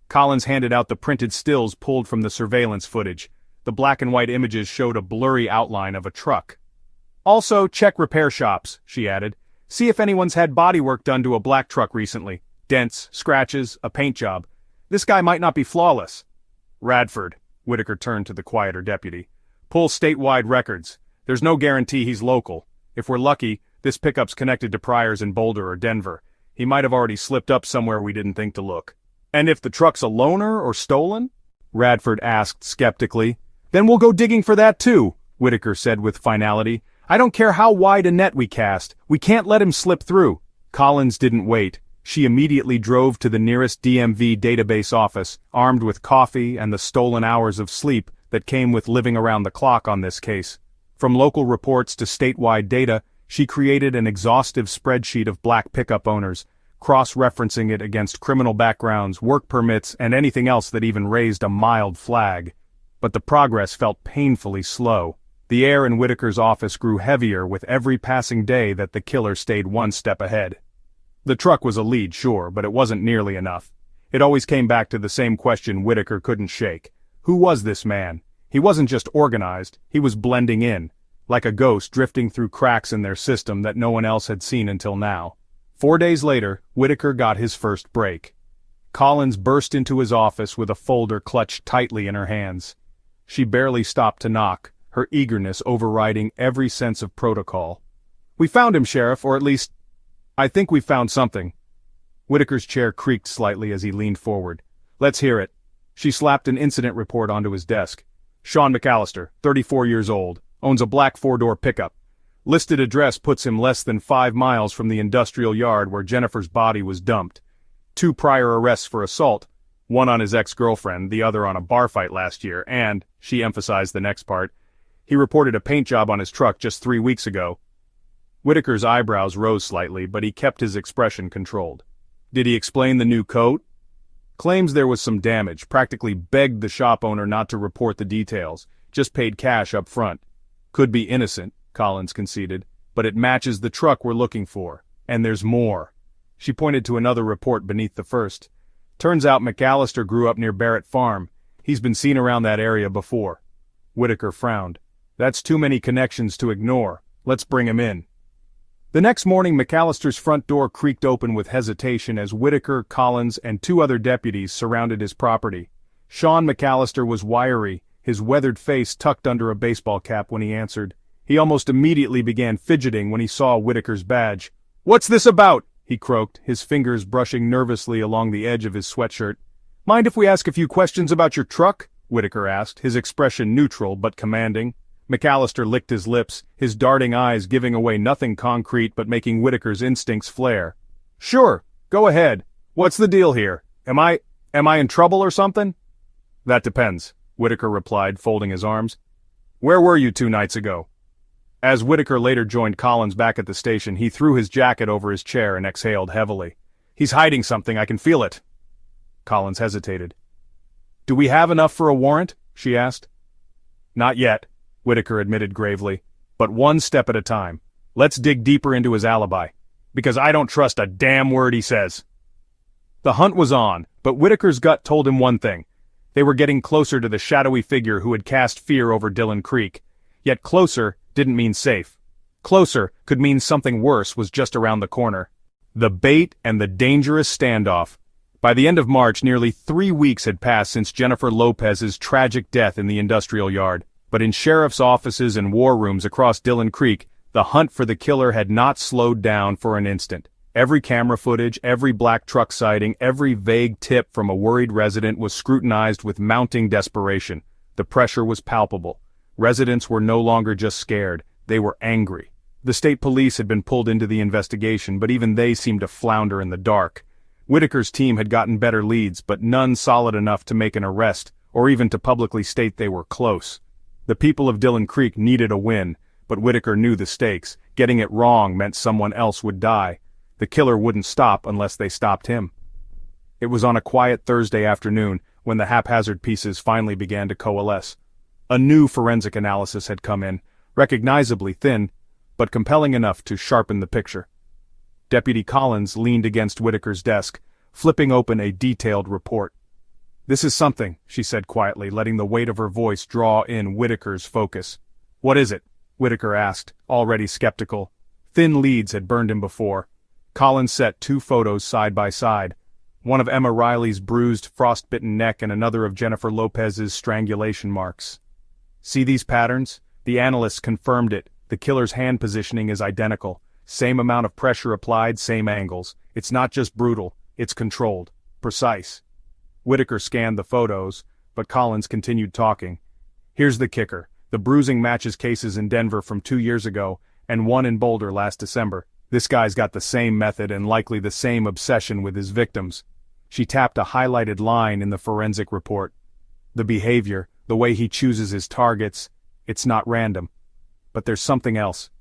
Collins handed out the printed stills pulled from the surveillance footage. The black and white images showed a blurry outline of a truck. "Also, check repair shops," she added. "See if anyone's had bodywork done to a black truck recently. Dents, scratches, a paint job. This guy might not be flawless." "Radford," Whitaker turned to the quieter deputy. "Pull statewide records. There's no guarantee he's local. If we're lucky, this pickup's connected to priors in Boulder or Denver. He might have already slipped up somewhere we didn't think to look." "And if the truck's a loaner or stolen?" Radford asked skeptically. "Then we'll go digging for that too," Whitaker said with finality. "I don't care how wide a net we cast, we can't let him slip through." Collins didn't wait. She immediately drove to the nearest DMV database office, armed with coffee and the stolen hours of sleep that came with living around the clock on this case. From local reports to statewide data, she created an exhaustive spreadsheet of black pickup owners, cross-referencing it against criminal backgrounds, work permits, and anything else that even raised a mild flag. But the progress felt painfully slow. The air in Whitaker's office grew heavier with every passing day that the killer stayed one step ahead. The truck was a lead, sure, but it wasn't nearly enough. It always came back to the same question Whitaker couldn't shake. Who was this man? He wasn't just organized, he was blending in, like a ghost drifting through cracks in their system that no one else had seen until now. 4 days later, Whitaker got his first break. Collins burst into his office with a folder clutched tightly in her hands. She barely stopped to knock, her eagerness overriding every sense of protocol. "We found him, Sheriff, or at least, I think we found something." Whitaker's chair creaked slightly as he leaned forward. Let's hear it. She slapped an incident report onto his desk. Sean McAllister, 34 years old, owns a black four-door pickup. Listed address puts him less than 5 miles from the industrial yard where Jennifer's body was dumped. 2 prior arrests for assault, one on his ex-girlfriend, the other on a bar fight last year, and, she emphasized the next part, he reported a paint job on his truck just 3 weeks ago. Whitaker's eyebrows rose slightly, but he kept his expression controlled. Did he explain the new coat? Claims there was some damage, practically begged the shop owner not to report the details, just paid cash up front. Could be innocent, Collins conceded, but it matches the truck we're looking for. And there's more. She pointed to another report beneath the first. Turns out McAllister grew up near Barrett Farm. He's been seen around that area before. Whitaker frowned. That's too many connections to ignore. Let's bring him in. The next morning McAllister's front door creaked open with hesitation as Whitaker, Collins, and 2 other deputies surrounded his property. Sean McAllister was wiry, his weathered face tucked under a baseball cap when he answered. He almost immediately began fidgeting when he saw Whitaker's badge. "What's this about?" he croaked, his fingers brushing nervously along the edge of his sweatshirt. "Mind if we ask a few questions about your truck?" Whitaker asked, his expression neutral but commanding. McAllister licked his lips, his darting eyes giving away nothing concrete but making Whitaker's instincts flare. "Sure, go ahead. What's the deal here? Am I in trouble or something?" "That depends," Whitaker replied, folding his arms. "Where were you 2 nights ago?" As Whitaker later joined Collins back at the station, he threw his jacket over his chair and exhaled heavily. "He's hiding something, I can feel it." Collins hesitated. "Do we have enough for a warrant?" she asked. "Not yet," Whitaker admitted gravely, "but one step at a time. Let's dig deeper into his alibi. Because I don't trust a damn word he says." The hunt was on, but Whitaker's gut told him one thing. They were getting closer to the shadowy figure who had cast fear over Dillon Creek. Yet closer didn't mean safe. Closer could mean something worse was just around the corner. The bait and the dangerous standoff. By the end of March, nearly 3 weeks had passed since Jennifer Lopez's tragic death in the industrial yard. But in sheriff's offices and war rooms across Dillon Creek, the hunt for the killer had not slowed down for an instant. Every camera footage, every black truck sighting, every vague tip from a worried resident was scrutinized with mounting desperation. The pressure was palpable. Residents were no longer just scared, they were angry. The state police had been pulled into the investigation, but even they seemed to flounder in the dark. Whitaker's team had gotten better leads, but none solid enough to make an arrest, or even to publicly state they were close. The people of Dillon Creek needed a win, but Whitaker knew the stakes. Getting it wrong meant someone else would die. The killer wouldn't stop unless they stopped him. It was on a quiet Thursday afternoon when the haphazard pieces finally began to coalesce. A new forensic analysis had come in, recognizably thin, but compelling enough to sharpen the picture. Deputy Collins leaned against Whitaker's desk, flipping open a detailed report. "This is something," she said quietly, letting the weight of her voice draw in Whitaker's focus. "What is it?" Whitaker asked, already skeptical. Thin leads had burned him before. Collins set 2 photos side by side, one of Emma Riley's bruised, frostbitten neck and another of Jennifer Lopez's strangulation marks. "See these patterns?" The analysts confirmed it. The killer's hand positioning is identical. Same amount of pressure applied, same angles. It's not just brutal, it's controlled, precise. Whitaker scanned the photos, but Collins continued talking. "Here's the kicker. The bruising matches cases in Denver from 2 years ago, and one in Boulder last December. This guy's got the same method and likely the same obsession with his victims." She tapped a highlighted line in the forensic report. "The behavior, the way he chooses his targets, it's not random. But there's something else.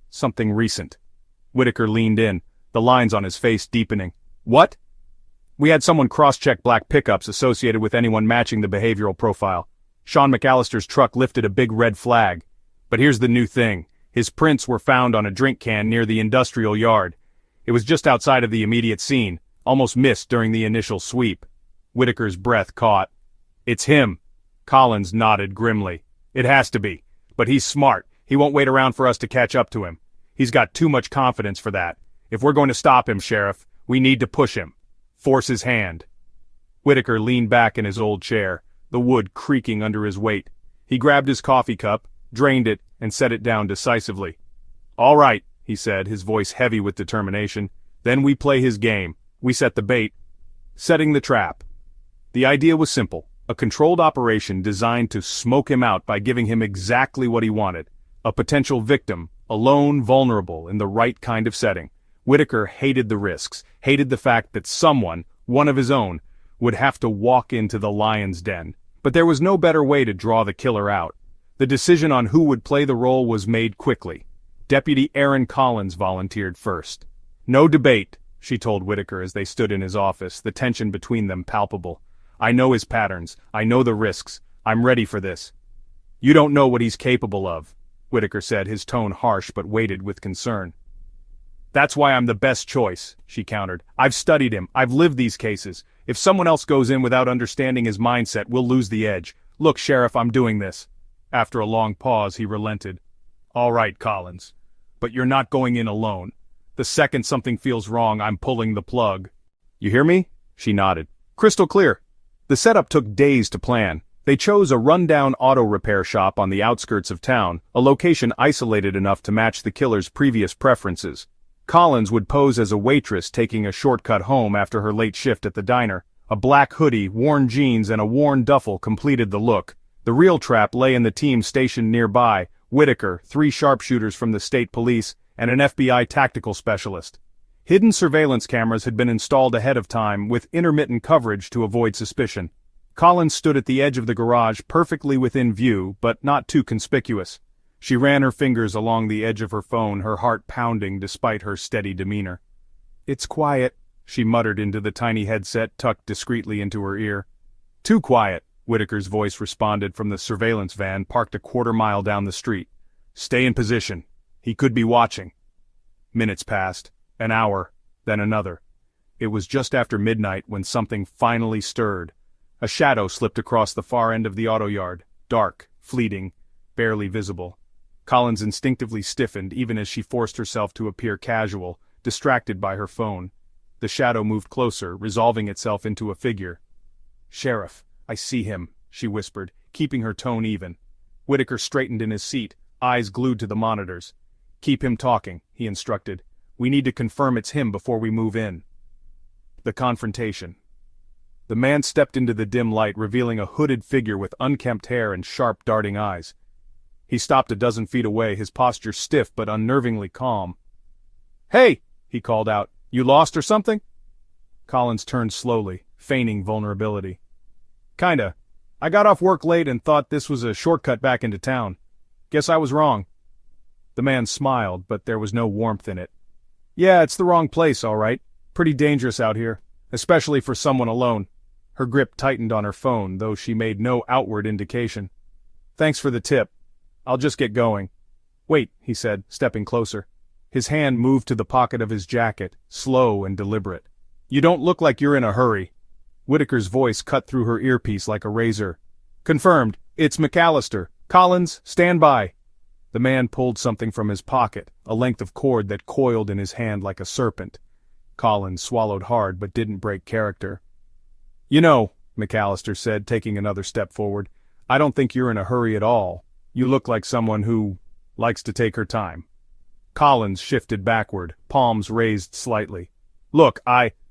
Something recent." Whitaker leaned in, the lines on his face deepening. "What?" "We had someone cross-check black pickups associated with anyone matching the behavioral profile. Sean McAllister's truck lifted a big red flag. But here's the new thing. His prints were found on a drink can near the industrial yard. It was just outside of the immediate scene, almost missed during the initial sweep." Whitaker's breath caught. "It's him." Collins nodded grimly. "It has to be. But he's smart. He won't wait around for us to catch up to him. He's got too much confidence for that. If we're going to stop him, Sheriff, we need to push him. Force his hand." Whitaker leaned back in his old chair, the wood creaking under his weight. He grabbed his coffee cup, drained it, and set it down decisively. "All right," he said, his voice heavy with determination. "Then we play his game. We set the bait. Setting the trap. The idea was simple, a controlled operation designed to smoke him out by giving him exactly what he wanted. A potential victim, alone, vulnerable, in the right kind of setting. Whitaker hated the risks, hated the fact that someone, one of his own, would have to walk into the lion's den. But there was no better way to draw the killer out. The decision on who would play the role was made quickly. Deputy Aaron Collins volunteered first. No debate, she told Whitaker as they stood in his office, the tension between them palpable. I know his patterns, I know the risks, I'm ready for this. You don't know what he's capable of, Whitaker said, his tone harsh but weighted with concern. That's why I'm the best choice, she countered. I've studied him, I've lived these cases. If someone else goes in without understanding his mindset, we'll lose the edge. Look, Sheriff, I'm doing this. After a long pause, he relented. All right, Collins. But you're not going in alone. The second something feels wrong, I'm pulling the plug. You hear me? She nodded. Crystal clear. The setup took days to plan. They chose a rundown auto repair shop on the outskirts of town, a location isolated enough to match the killer's previous preferences. Collins would pose as a waitress taking a shortcut home after her late shift at the diner. A black hoodie, worn jeans, and a worn duffel completed the look. The real trap lay in the team stationed nearby, Whitaker, 3 sharpshooters from the state police, and an FBI tactical specialist. Hidden surveillance cameras had been installed ahead of time, with intermittent coverage to avoid suspicion. Collins stood at the edge of the garage, perfectly within view, but not too conspicuous. She ran her fingers along the edge of her phone, her heart pounding despite her steady demeanor. It's quiet, she muttered into the tiny headset tucked discreetly into her ear. Too quiet, Whitaker's voice responded from the surveillance van parked a quarter-mile down the street. Stay in position. He could be watching. Minutes passed, an hour, then another. It was just after midnight when something finally stirred. A shadow slipped across the far end of the auto yard, dark, fleeting, barely visible. Collins instinctively stiffened even as she forced herself to appear casual, distracted by her phone. The shadow moved closer, resolving itself into a figure. Sheriff, I see him, she whispered, keeping her tone even. Whitaker straightened in his seat, eyes glued to the monitors. Keep him talking, he instructed. We need to confirm it's him before we move in. The confrontation. The man stepped into the dim light, revealing a hooded figure with unkempt hair and sharp, darting eyes. He stopped a dozen feet away, his posture stiff but unnervingly calm. Hey, he called out. You lost or something? Collins turned slowly, feigning vulnerability. Kinda. I got off work late and thought this was a shortcut back into town. Guess I was wrong. The man smiled, but there was no warmth in it. Yeah, it's the wrong place, all right. Pretty dangerous out here, especially for someone alone. Her grip tightened on her phone, though she made no outward indication. Thanks for the tip. I'll just get going. Wait, he said, stepping closer. His hand moved to the pocket of his jacket, slow and deliberate. You don't look like you're in a hurry. Whitaker's voice cut through her earpiece like a razor. Confirmed. It's McAllister. Collins, stand by. The man pulled something from his pocket, a length of cord that coiled in his hand like a serpent. Collins swallowed hard but didn't break character. You know, McAllister said, taking another step forward, I don't think you're in a hurry at all. You look like someone who likes to take her time. Collins shifted backward, palms raised slightly. Look,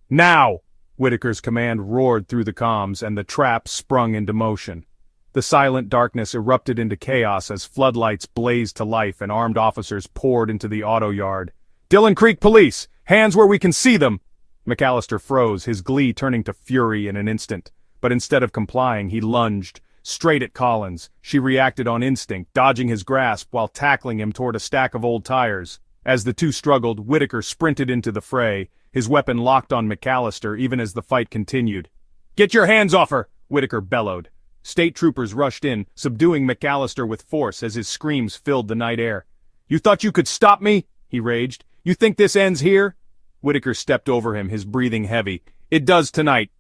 Now! Whitaker's command roared through the comms, and the trap sprung into motion. The silent darkness erupted into chaos as floodlights blazed to life and armed officers poured into the auto yard. Dillon Creek Police! Hands where we can see them! McAllister froze, his glee turning to fury in an instant. But instead of complying, he lunged, straight at Collins. She reacted on instinct, dodging his grasp while tackling him toward a stack of old tires. As the two struggled, Whitaker sprinted into the fray, his weapon locked on McAllister even as the fight continued. Get your hands off her! Whitaker bellowed. State troopers rushed in, subduing McAllister with force as his screams filled the night air. You thought you could stop me? He raged. You think this ends here? Whitaker stepped over him, his breathing heavy. It does tonight.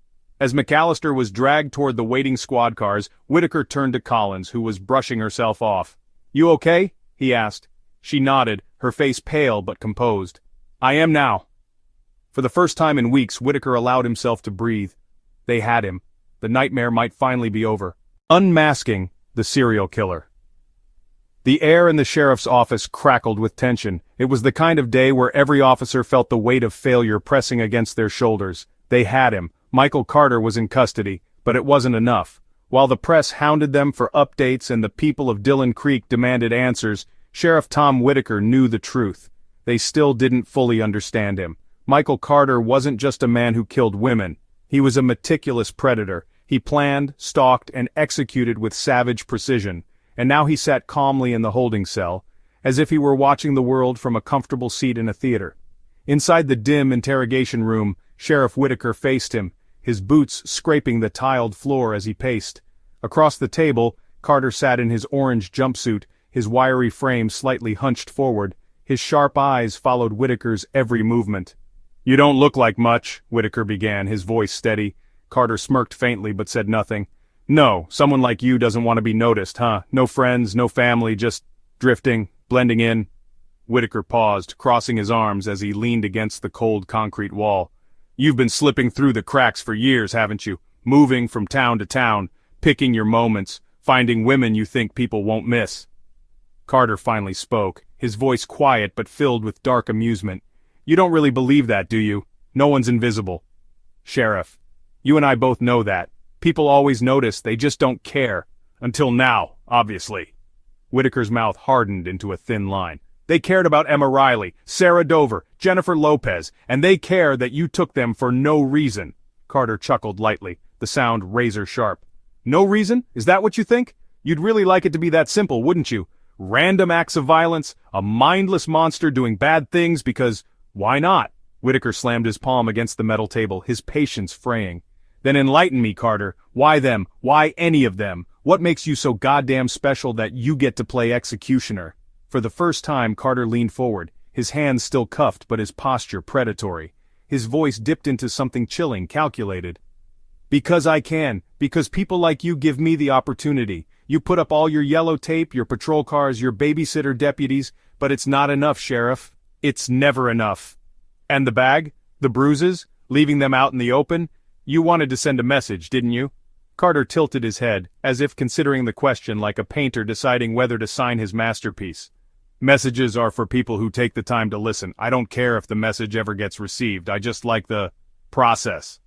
As McAllister was dragged toward the waiting squad cars, Whitaker turned to Collins, who was brushing herself off. You okay? He asked. She nodded, her face pale but composed. I am now. For the first time in weeks, Whitaker allowed himself to breathe. They had him. The nightmare might finally be over. Unmasking the serial killer. The air in the sheriff's office crackled with tension. It was the kind of day where every officer felt the weight of failure pressing against their shoulders. They had him. Michael Carter was in custody, but it wasn't enough. While the press hounded them for updates and the people of Dillon Creek demanded answers, Sheriff Tom Whitaker knew the truth. They still didn't fully understand him. Michael Carter wasn't just a man who killed women. He was a meticulous predator. He planned, stalked, and executed with savage precision. And now he sat calmly in the holding cell, as if he were watching the world from a comfortable seat in a theater. Inside the dim interrogation room, Sheriff Whitaker faced him, his boots scraping the tiled floor as he paced. Across the table, Carter sat in his orange jumpsuit, his wiry frame slightly hunched forward. His sharp eyes followed Whitaker's every movement. "You don't look like much," Whitaker began, his voice steady. Carter smirked faintly but said nothing. "No, someone like you doesn't want to be noticed, huh? No friends, no family, just drifting, blending in." Whitaker paused, crossing his arms as he leaned against the cold concrete wall. "You've been slipping through the cracks for years, haven't you? Moving from town to town, picking your moments, finding women you think people won't miss." Carter finally spoke, his voice quiet but filled with dark amusement. "You don't really believe that, do you? No one's invisible." "Sheriff, you and I both know that. People always notice, they just don't care. Until now, obviously." Whitaker's mouth hardened into a thin line. "They cared about Emma Riley, Sarah Dover, Jennifer Lopez, and they care that you took them for no reason." Carter chuckled lightly, the sound razor sharp. "No reason? Is that what you think? You'd really like it to be that simple, wouldn't you? Random acts of violence, a mindless monster doing bad things because, why not?" Whitaker slammed his palm against the metal table, his patience fraying. "Then enlighten me, Carter. Why them? Why any of them? What makes you so goddamn special that you get to play executioner?" For the first time, Carter leaned forward, his hands still cuffed but his posture predatory. His voice dipped into something chilling, calculated. "Because I can. Because people like you give me the opportunity. You put up all your yellow tape, your patrol cars, your babysitter deputies, but it's not enough, Sheriff. It's never enough." "And the bag? The bruises? Leaving them out in the open? You wanted to send a message, didn't you?" Carter tilted his head, as if considering the question like a painter deciding whether to sign his masterpiece. "Messages are for people who take the time to listen. I don't care if the message ever gets received. I just like the process."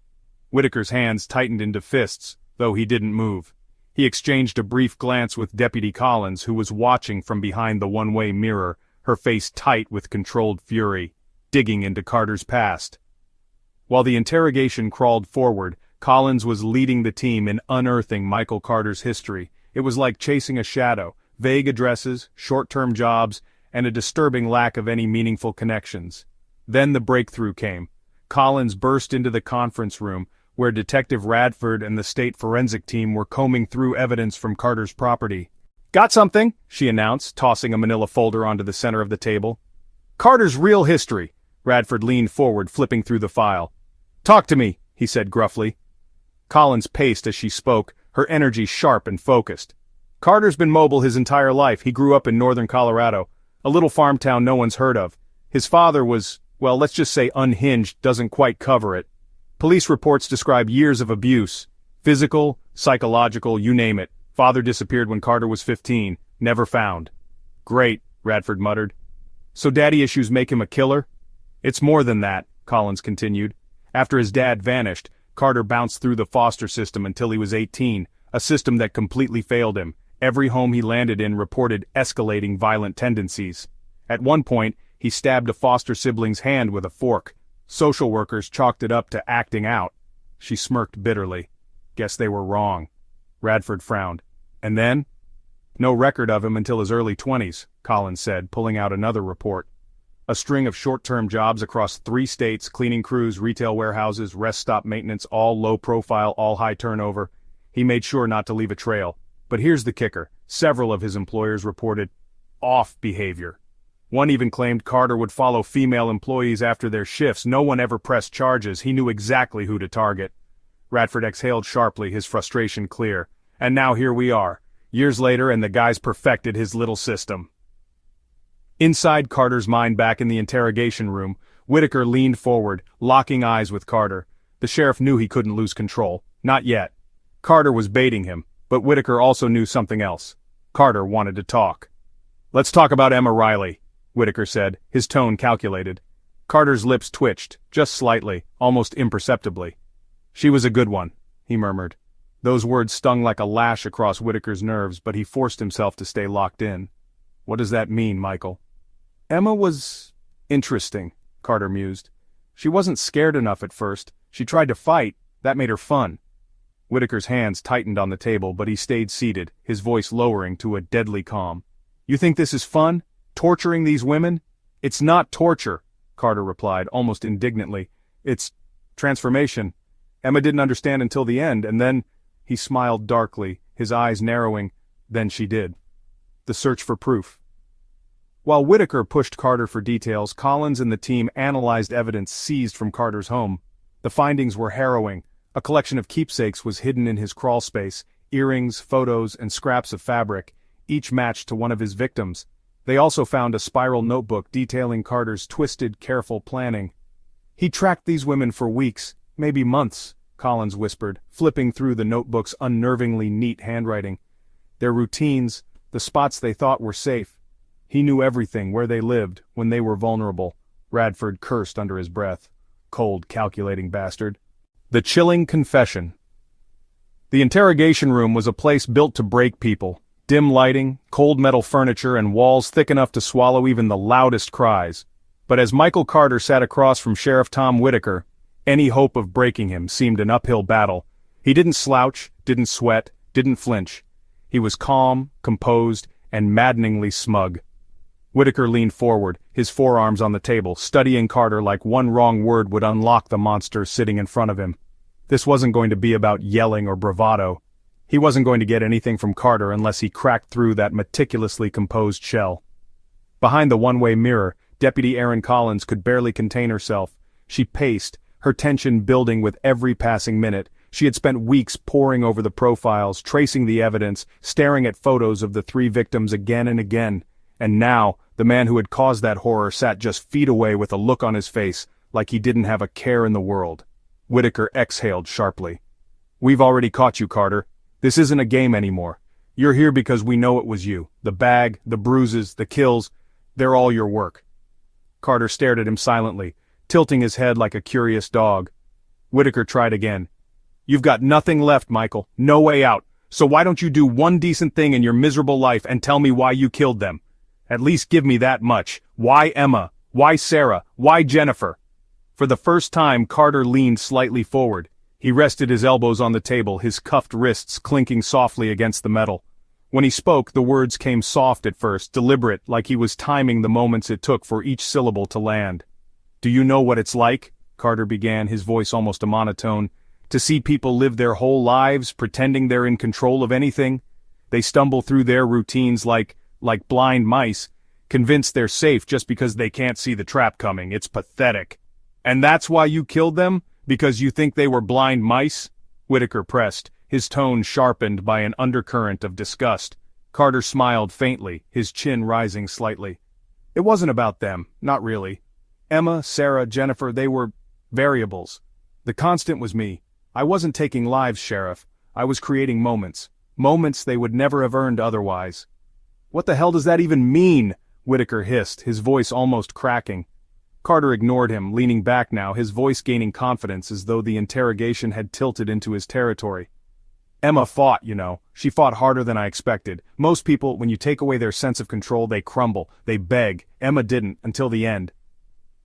Whitaker's hands tightened into fists, though he didn't move. He exchanged a brief glance with Deputy Collins, who was watching from behind the one-way mirror, her face tight with controlled fury, digging into Carter's past. While the interrogation crawled forward, Collins was leading the team in unearthing Michael Carter's history. It was like chasing a shadow, vague addresses, short-term jobs, and a disturbing lack of any meaningful connections. Then the breakthrough came. Collins burst into the conference room, where Detective Radford and the state forensic team were combing through evidence from Carter's property. "Got something," she announced, tossing a manila folder onto the center of the table. "Carter's real history." Radford leaned forward, flipping through the file. "Talk to me," he said gruffly. Collins paced as she spoke, her energy sharp and focused. "Carter's been mobile his entire life. He grew up in northern Colorado, a little farm town no one's heard of. His father was, well, let's just say unhinged doesn't quite cover it. Police reports describe years of abuse. Physical, psychological, you name it. Father disappeared when Carter was 15, never found." "Great," Radford muttered. "So daddy issues make him a killer?" "It's more than that," Collins continued. "After his dad vanished, Carter bounced through the foster system until he was 18, a system that completely failed him. Every home he landed in reported escalating violent tendencies. At one point, he stabbed a foster sibling's hand with a fork. Social workers chalked it up to acting out." She smirked bitterly. "Guess they were wrong." Radford frowned. "And then?" "No record of him until his early 20s, Collins said, pulling out another report. "A string of short-term jobs across 3 states, cleaning crews, retail warehouses, rest stop maintenance, all low profile, all high turnover. He made sure not to leave a trail. But here's the kicker. Several of his employers reported off behavior. One even claimed Carter would follow female employees after their shifts. No one ever pressed charges. He knew exactly who to target." Radford exhaled sharply, his frustration clear. "And now here we are, years later, and the guy's perfected his little system." Inside Carter's mind back in the interrogation room, Whitaker leaned forward, locking eyes with Carter. The sheriff knew he couldn't lose control. Not yet. Carter was baiting him, but Whitaker also knew something else. Carter wanted to talk. "Let's talk about Emma Riley," Whitaker said, his tone calculated. Carter's lips twitched, just slightly, almost imperceptibly. "She was a good one," he murmured. Those words stung like a lash across Whitaker's nerves, but he forced himself to stay locked in. "What does that mean, Michael?" "Emma was interesting," Carter mused. "She wasn't scared enough at first. She tried to fight. That made her fun." Whitaker's hands tightened on the table, but he stayed seated, his voice lowering to a deadly calm. "You think this is fun? Torturing these women?" "It's not torture," Carter replied, almost indignantly. "It's transformation. Emma didn't understand until the end, and then—" He smiled darkly, his eyes narrowing. "Then she did." The search for proof. While Whitaker pushed Carter for details, Collins and the team analyzed evidence seized from Carter's home. The findings were harrowing. A collection of keepsakes was hidden in his crawl space, earrings, photos, and scraps of fabric, each matched to one of his victims. They also found a spiral notebook detailing Carter's twisted, careful planning. "He tracked these women for weeks, maybe months," Collins whispered, flipping through the notebook's unnervingly neat handwriting. "Their routines, the spots they thought were safe. He knew everything, where they lived, when they were vulnerable." Radford cursed under his breath. Cold, calculating bastard. The chilling confession. The interrogation room was a place built to break people. Dim lighting, cold metal furniture, and walls thick enough to swallow even the loudest cries. But as Michael Carter sat across from Sheriff Tom Whitaker, any hope of breaking him seemed an uphill battle. He didn't slouch, didn't sweat, didn't flinch. He was calm, composed, and maddeningly smug. Whitaker leaned forward, his forearms on the table, studying Carter like one wrong word would unlock the monster sitting in front of him. This wasn't going to be about yelling or bravado. He wasn't going to get anything from Carter unless he cracked through that meticulously composed shell. Behind the one-way mirror, Deputy Erin Collins could barely contain herself. She paced, her tension building with every passing minute. She had spent weeks poring over the profiles, tracing the evidence, staring at photos of the 3 victims again and again. And now, the man who had caused that horror sat just feet away with a look on his face, like he didn't have a care in the world. Whitaker exhaled sharply. "We've already caught you, Carter. This isn't a game anymore. You're here because we know it was you. The bag, the bruises, the kills, they're all your work." Carter stared at him silently, tilting his head like a curious dog. Whitaker tried again. "You've got nothing left, Michael. No way out. So why don't you do one decent thing in your miserable life and tell me why you killed them? At least give me that much. Why Emma? Why Sarah? Why Jennifer?" For the first time, Carter leaned slightly forward. He rested his elbows on the table, his cuffed wrists clinking softly against the metal. When he spoke, the words came soft at first, deliberate, like he was timing the moments it took for each syllable to land. "Do you know what it's like?" Carter began, his voice almost a monotone. "To see people live their whole lives, pretending they're in control of anything? They stumble through their routines like blind mice, convinced they're safe just because they can't see the trap coming. It's pathetic." "And that's why you killed them? Because you think they were blind mice?" Whitaker pressed, his tone sharpened by an undercurrent of disgust. Carter smiled faintly, his chin rising slightly. "It wasn't about them, not really. Emma, Sarah, Jennifer, they were variables. The constant was me. I wasn't taking lives, Sheriff. I was creating moments. Moments they would never have earned otherwise." "What the hell does that even mean?" Whitaker hissed, his voice almost cracking. Carter ignored him, leaning back now, his voice gaining confidence as though the interrogation had tilted into his territory. "Emma fought, you know. She fought harder than I expected. Most people, when you take away their sense of control, they crumble, they beg. Emma didn't, until the end."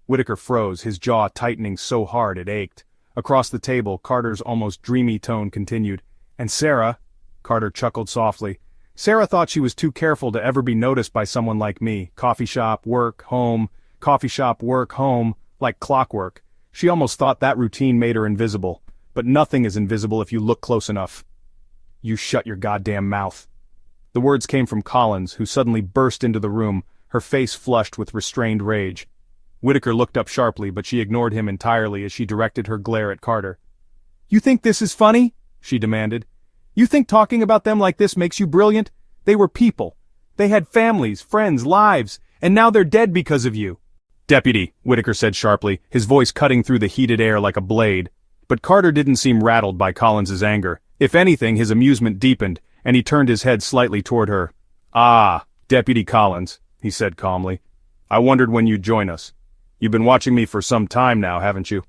Whitaker froze, his jaw tightening so hard it ached. Across the table, Carter's almost dreamy tone continued. "And Sarah," Carter chuckled softly, "Sarah thought she was too careful to ever be noticed by someone like me. Coffee shop, work, home, coffee shop, work, home, like clockwork. She almost thought that routine made her invisible. But nothing is invisible if you look close enough." "You shut your goddamn mouth." The words came from Collins, who suddenly burst into the room, her face flushed with restrained rage. Whitaker looked up sharply, but she ignored him entirely as she directed her glare at Carter. "You think this is funny?" she demanded. "You think talking about them like this makes you brilliant? They were people. They had families, friends, lives, and now they're dead because of you." "Deputy," Whitaker said sharply, his voice cutting through the heated air like a blade. But Carter didn't seem rattled by Collins's anger. If anything, his amusement deepened, and he turned his head slightly toward her. "Ah, "Deputy Collins," he said calmly. "I wondered when you'd join us. You've been watching me for some time now, haven't you?"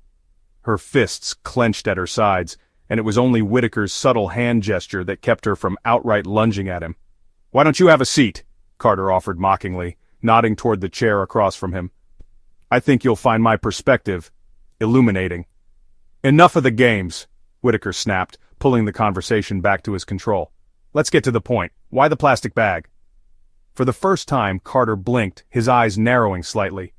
Her fists clenched at her sides, and it was only Whitaker's subtle hand gesture that kept her from outright lunging at him. "Why don't you have a seat?" Carter offered mockingly, nodding toward the chair across from him. "I think you'll find my perspective illuminating." "Enough of the games," Whitaker snapped, pulling the conversation back to his control. "Let's get to the point. Why the plastic bag?" For the first time, Carter blinked, his eyes narrowing slightly.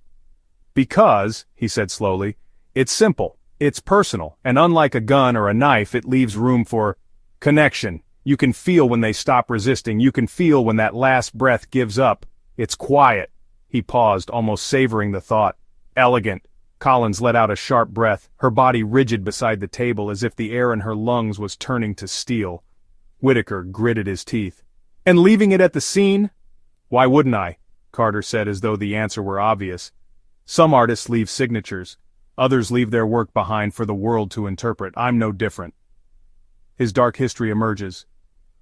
"Because," he said slowly, "it's simple, it's personal, and unlike a gun or a knife, it leaves room for connection. You can feel when they stop resisting, you can feel when that last breath gives up. It's quiet." He paused, almost savoring the thought. "Elegant." Collins let out a sharp breath, her body rigid beside the table as if the air in her lungs was turning to steel. Whitaker gritted his teeth. "And leaving it at the scene?" "Why wouldn't I?" Carter said as though the answer were obvious. "Some artists leave signatures. Others leave their work behind for the world to interpret. I'm no different." His dark history emerges.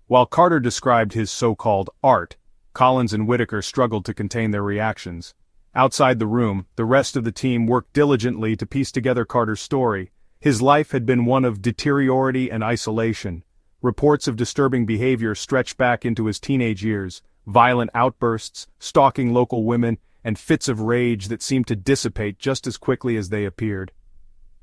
While Carter described his so-called art, Collins and Whitaker struggled to contain their reactions. Outside the room, the rest of the team worked diligently to piece together Carter's story. His life had been one of deteriority and isolation. Reports of disturbing behavior stretched back into his teenage years, violent outbursts, stalking local women, and fits of rage that seemed to dissipate just as quickly as they appeared.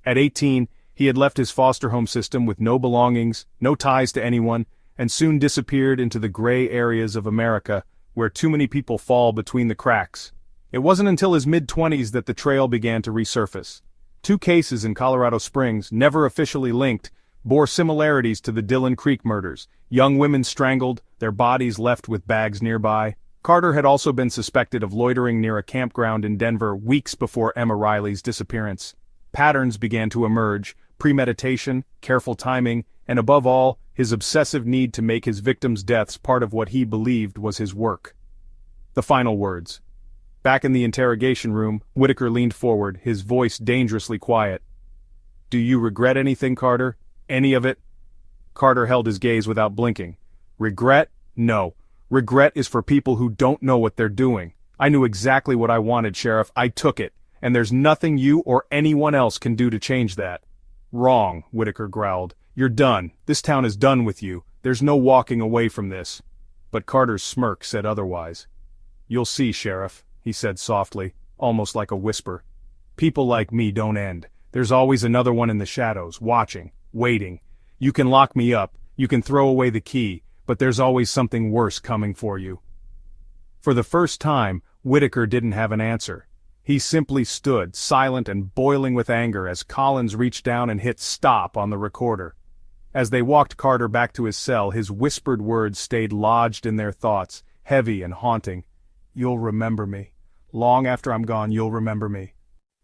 At 18, he had left his foster home system with no belongings, no ties to anyone, and soon disappeared into the gray areas of America, where too many people fall between the cracks. It wasn't until his mid-20s that the trail began to resurface. 2 cases in Colorado Springs, never officially linked, bore similarities to the Dillon Creek murders. Young women strangled, their bodies left with bags nearby. Carter had also been suspected of loitering near a campground in Denver weeks before Emma Riley's disappearance. Patterns began to emerge: premeditation, careful timing, and above all, his obsessive need to make his victims' deaths part of what he believed was his work. The final words. Back in the interrogation room, Whitaker leaned forward, his voice dangerously quiet. "Do you regret anything, Carter? Any of it?" Carter held his gaze without blinking. "Regret? No. Regret is for people who don't know what they're doing. I knew exactly what I wanted, Sheriff. I took it, and there's nothing you or anyone else can do to change that." "Wrong," Whitaker growled. "You're done. This town is done with you. There's no walking away from this." But Carter's smirk said otherwise. "You'll see, Sheriff," he said softly, almost like a whisper. "People like me don't end. There's always another one in the shadows, watching, waiting. You can lock me up, you can throw away the key, but there's always something worse coming for you." For the first time, Whitaker didn't have an answer. He simply stood, silent and boiling with anger as Collins reached down and hit stop on the recorder. As they walked Carter back to his cell, his whispered words stayed lodged in their thoughts, heavy and haunting. "You'll remember me. Long after I'm gone, you'll remember me."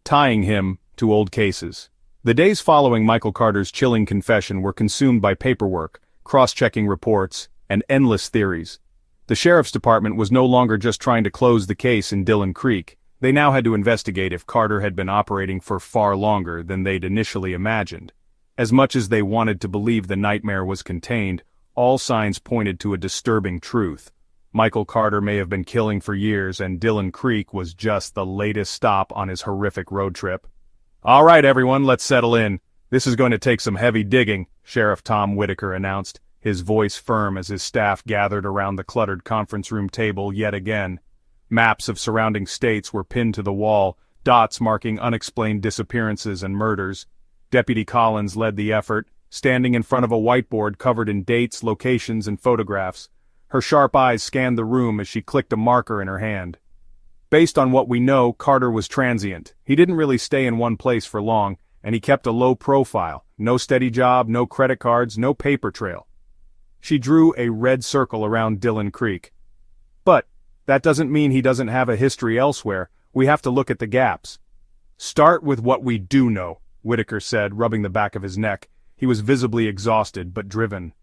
Tying him to old cases. The days following Michael Carter's chilling confession were consumed by paperwork, cross-checking reports, and endless theories. The sheriff's department was no longer just trying to close the case in Dillon Creek. They now had to investigate if Carter had been operating for far longer than they'd initially imagined. As much as they wanted to believe the nightmare was contained, all signs pointed to a disturbing truth. Michael Carter may have been killing for years, and Dillon Creek was just the latest stop on his horrific road trip. "All right, everyone, let's settle in. This is going to take some heavy digging," Sheriff Tom Whitaker announced, his voice firm as his staff gathered around the cluttered conference room table yet again. Maps of surrounding states were pinned to the wall, dots marking unexplained disappearances and murders. Deputy Collins led the effort, standing in front of a whiteboard covered in dates, locations, and photographs. Her sharp eyes scanned the room as she clicked a marker in her hand. Based on what we know, Carter was transient. He didn't really stay in one place for long, and he kept a low profile. No steady job, no credit cards, no paper trail. She drew a red circle around Dillon Creek. "But that doesn't mean he doesn't have a history elsewhere. We have to look at the gaps." "Start with what we do know," Whitaker said, rubbing the back of his neck. He was visibly exhausted but driven.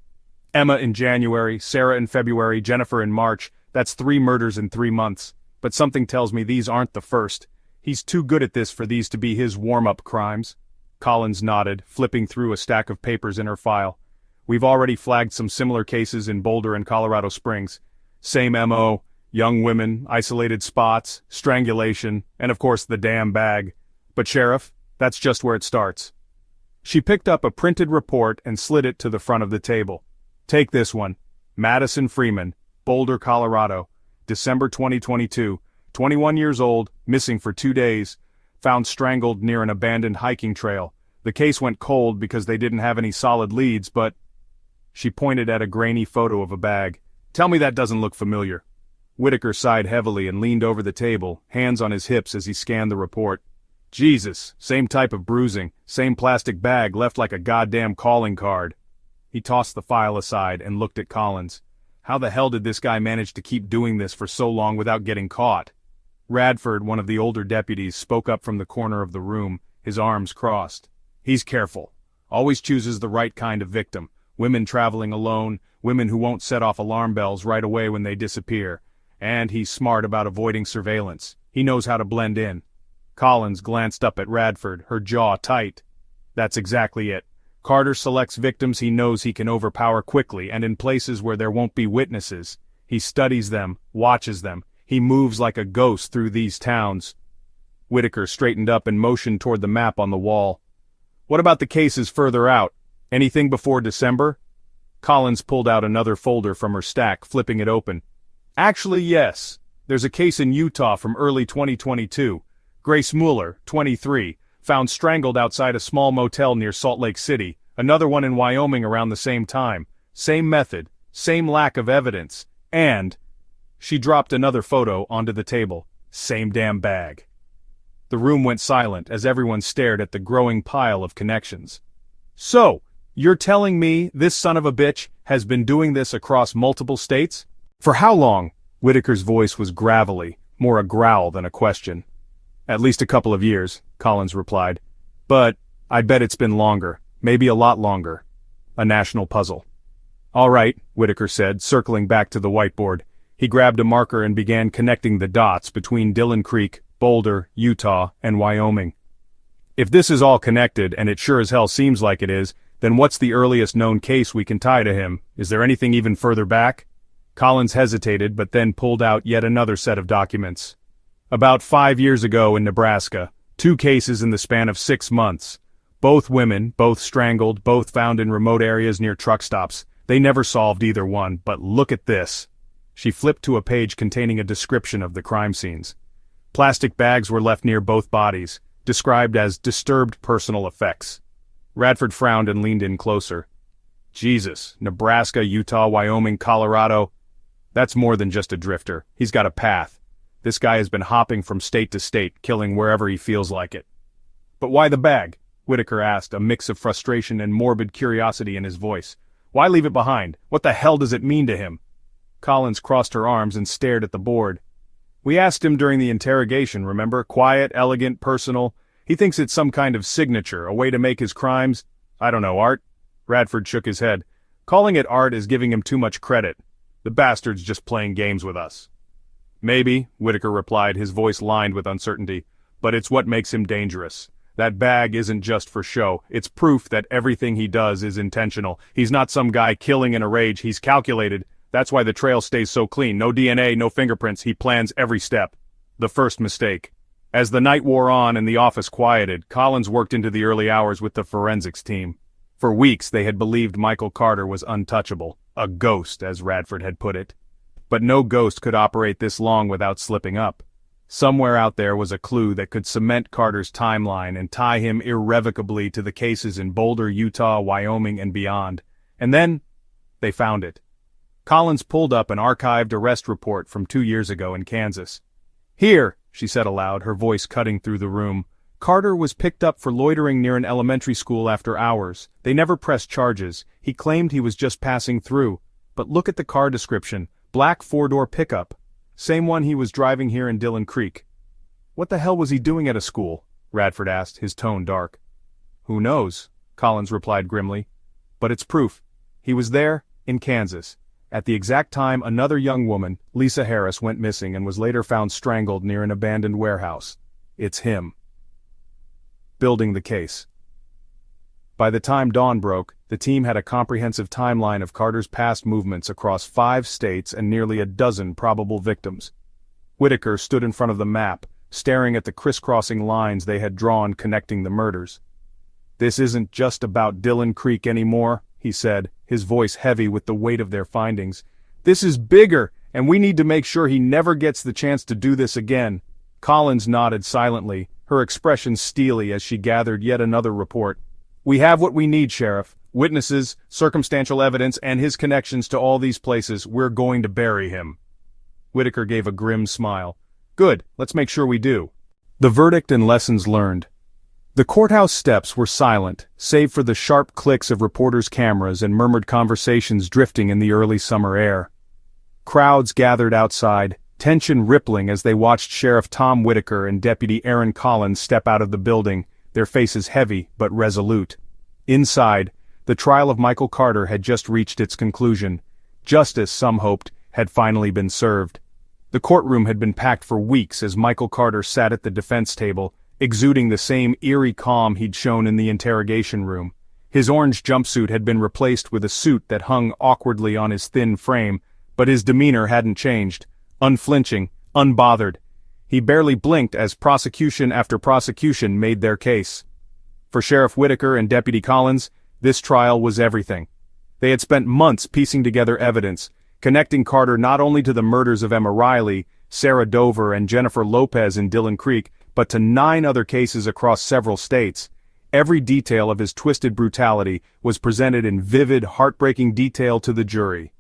"Emma in January, Sarah in February, Jennifer in March. That's 3 murders in 3 months. But something tells me these aren't the first. He's too good at this for these to be his warm-up crimes." Collins nodded, flipping through a stack of papers in her file. "We've already flagged some similar cases in Boulder and Colorado Springs. Same M.O., Young women, isolated spots, strangulation, and of course the damn bag. But Sheriff, that's just where it starts. She picked up a printed report and slid it to the front of the table. Take this one. Madison Freeman, Boulder, Colorado. December 2022. 21 years old, missing for 2 days. Found strangled near an abandoned hiking trail. The case went cold because they didn't have any solid leads, but... She pointed at a grainy photo of a bag. Tell me that doesn't look familiar. Whitaker sighed heavily and leaned over the table, hands on his hips as he scanned the report. Jesus, same type of bruising, same plastic bag left like a goddamn calling card. He tossed the file aside and looked at Collins. How the hell did this guy manage to keep doing this for so long without getting caught? Radford, one of the older deputies, spoke up from the corner of the room, his arms crossed. He's careful. Always chooses the right kind of victim. Women traveling alone, women who won't set off alarm bells right away when they disappear. And he's smart about avoiding surveillance. He knows how to blend in. Collins glanced up at Radford, her jaw tight. That's exactly it. Carter selects victims he knows he can overpower quickly and in places where there won't be witnesses. He studies them, watches them. He moves like a ghost through these towns. Whitaker straightened up and motioned toward the map on the wall. What about the cases further out? Anything before December? Collins pulled out another folder from her stack, flipping it open. Actually, yes. There's a case in Utah from early 2022. Grace Mueller, 23, found strangled outside a small motel near Salt Lake City. Another one in Wyoming around the same time. Same method, same lack of evidence, and... She dropped another photo onto the table. Same damn bag. The room went silent as everyone stared at the growing pile of connections. So, you're telling me this son of a bitch has been doing this across multiple states? For how long? Whitaker's voice was gravelly, more a growl than a question. At least a couple of years, Collins replied. But, I bet it's been longer, maybe a lot longer. A national puzzle. All right, Whitaker said, circling back to the whiteboard. He grabbed a marker and began connecting the dots between Dillon Creek, Boulder, Utah, and Wyoming. If this is all connected, and it sure as hell seems like it is, then what's the earliest known case we can tie to him? Is there anything even further back? Collins hesitated but then pulled out yet another set of documents. About 5 years ago in Nebraska, 2 cases in the span of 6 months. Both women, both strangled, both found in remote areas near truck stops. They never solved either one, but look at this. She flipped to a page containing a description of the crime scenes. Plastic bags were left near both bodies, described as disturbed personal effects. Radford frowned and leaned in closer. Jesus, Nebraska, Utah, Wyoming, Colorado. That's more than just a drifter. He's got a path. This guy has been hopping from state to state, killing wherever he feels like it. But why the bag? Whitaker asked, a mix of frustration and morbid curiosity in his voice. Why leave it behind? What the hell does it mean to him? Collins crossed her arms and stared at the board. We asked him during the interrogation, remember? Quiet, elegant, personal. He thinks it's some kind of signature, a way to make his crimes. I don't know, art? Radford shook his head. Calling it art is giving him too much credit. The bastard's just playing games with us. Maybe, Whitaker replied, his voice lined with uncertainty, but it's what makes him dangerous. That bag isn't just for show. It's proof that everything he does is intentional. He's not some guy killing in a rage. He's calculated. That's why the trail stays so clean. No DNA, no fingerprints. He plans every step. The first mistake. As the night wore on and the office quieted, Collins worked into the early hours with the forensics team. For weeks they had believed Michael Carter was untouchable. A ghost, as Radford had put it. But no ghost could operate this long without slipping up. Somewhere out there was a clue that could cement Carter's timeline and tie him irrevocably to the cases in Boulder, Utah, Wyoming, and beyond. And then, they found it. Collins pulled up an archived arrest report from 2 years ago in Kansas. Here, she said aloud, her voice cutting through the room. Carter was picked up for loitering near an elementary school after hours. They never pressed charges. He claimed he was just passing through. But look at the car description. Black 4-door pickup. Same one he was driving here in Dillon Creek. What the hell was he doing at a school? Radford asked, his tone dark. Who knows? Collins replied grimly. But it's proof. He was there, in Kansas. At the exact time another young woman, Lisa Harris, went missing and was later found strangled near an abandoned warehouse. It's him. Building the case. By the time dawn broke, the team had a comprehensive timeline of Carter's past movements across 5 states and nearly a dozen probable victims. Whitaker stood in front of the map, staring at the crisscrossing lines they had drawn connecting the murders. "This isn't just about Dillon Creek anymore," he said, his voice heavy with the weight of their findings. "This is bigger, and we need to make sure he never gets the chance to do this again." Collins nodded silently, her expression steely as she gathered yet another report. "We have what we need, Sheriff. Witnesses, circumstantial evidence, and his connections to all these places. We're going to bury him." Whitaker gave a grim smile. "Good, let's make sure we do." The verdict and lessons learned. The courthouse steps were silent, save for the sharp clicks of reporters' cameras and murmured conversations drifting in the early summer air. Crowds gathered outside, tension rippling as they watched Sheriff Tom Whitaker and Deputy Aaron Collins step out of the building, their faces heavy but resolute. Inside, the trial of Michael Carter had just reached its conclusion. Justice, some hoped, had finally been served. The courtroom had been packed for weeks as Michael Carter sat at the defense table, exuding the same eerie calm he'd shown in the interrogation room. His orange jumpsuit had been replaced with a suit that hung awkwardly on his thin frame, but his demeanor hadn't changed. Unflinching, unbothered. He barely blinked as prosecution after prosecution made their case. For Sheriff Whitaker and Deputy Collins, this trial was everything. They had spent months piecing together evidence, connecting Carter not only to the murders of Emma Riley, Sarah Dover, and Jennifer Lopez in Dillon Creek, but to 9 other cases across several states. Every detail of his twisted brutality was presented in vivid, heartbreaking detail to the jury.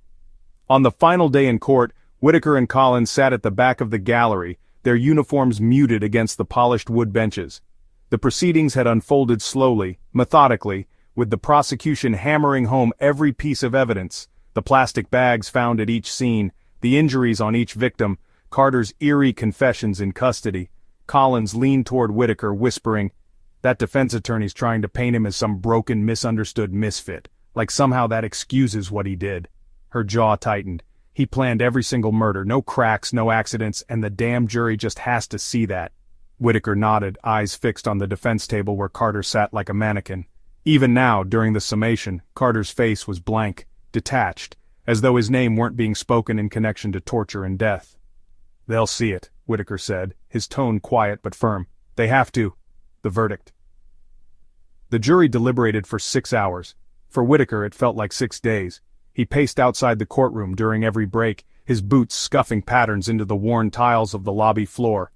On the final day in court, Whitaker and Collins sat at the back of the gallery, their uniforms muted against the polished wood benches. The proceedings had unfolded slowly, methodically, with the prosecution hammering home every piece of evidence, the plastic bags found at each scene, the injuries on each victim, Carter's eerie confessions in custody. Collins leaned toward Whitaker, whispering, "That defense attorney's trying to paint him as some broken, misunderstood misfit, like somehow that excuses what he did." Her jaw tightened. He planned every single murder, no cracks, no accidents, and the damn jury just has to see that. Whitaker nodded, eyes fixed on the defense table where Carter sat like a mannequin. Even now, during the summation, Carter's face was blank, detached, as though his name weren't being spoken in connection to torture and death. "They'll see it," Whitaker said, his tone quiet but firm. "They have to." The verdict. The jury deliberated for 6 hours. For Whitaker it felt like 6 days. He paced outside the courtroom during every break, his boots scuffing patterns into the worn tiles of the lobby floor.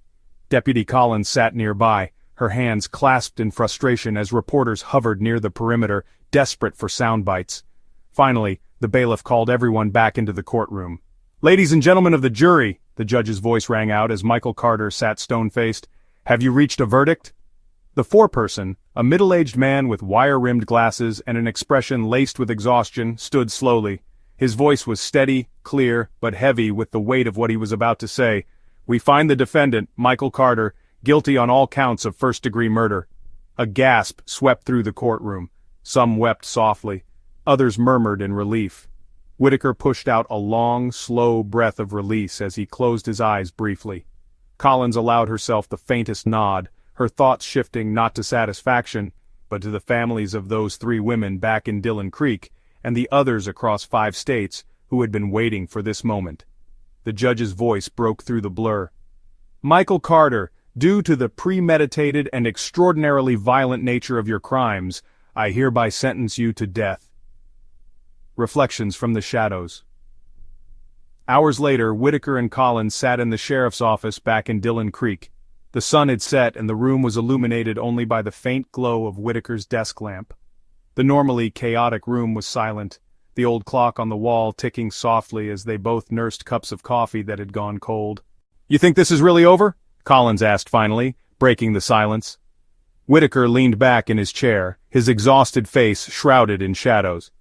Deputy Collins sat nearby, her hands clasped in frustration as reporters hovered near the perimeter, desperate for sound bites. Finally, the bailiff called everyone back into the courtroom. "Ladies and gentlemen of the jury," the judge's voice rang out as Michael Carter sat stone-faced, "have you reached a verdict?" The foreperson, a middle-aged man with wire-rimmed glasses and an expression laced with exhaustion, stood slowly. His voice was steady, clear, but heavy with the weight of what he was about to say. "We find the defendant, Michael Carter, guilty on all counts of first-degree murder." A gasp swept through the courtroom. Some wept softly. Others murmured in relief. Whitaker pushed out a long, slow breath of release as he closed his eyes briefly. Collins allowed herself the faintest nod, her thoughts shifting not to satisfaction, but to the families of those 3 women back in Dillon Creek, and the others across 5 states who had been waiting for this moment. The judge's voice broke through the blur. "Michael Carter, due to the premeditated and extraordinarily violent nature of your crimes, I hereby sentence you to death." Reflections from the Shadows. Hours later, Whitaker and Collins sat in the sheriff's office back in Dillon Creek. The sun had set and the room was illuminated only by the faint glow of Whitaker's desk lamp. The normally chaotic room was silent, the old clock on the wall ticking softly as they both nursed cups of coffee that had gone cold. "You think this is really over?" Collins asked finally, breaking the silence. Whitaker leaned back in his chair, his exhausted face shrouded in shadows.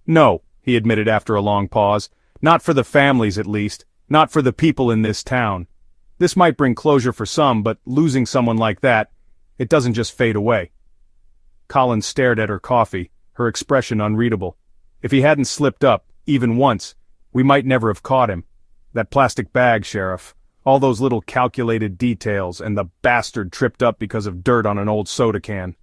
"No," he admitted after a long pause. "Not for the families at least, not for the people in this town. This might bring closure for some, but losing someone like that, it doesn't just fade away." Collins stared at her coffee, her expression unreadable. "If he hadn't slipped up, even once, we might never have caught him. That plastic bag, Sheriff, all those little calculated details, and the bastard tripped up because of dirt on an old soda can."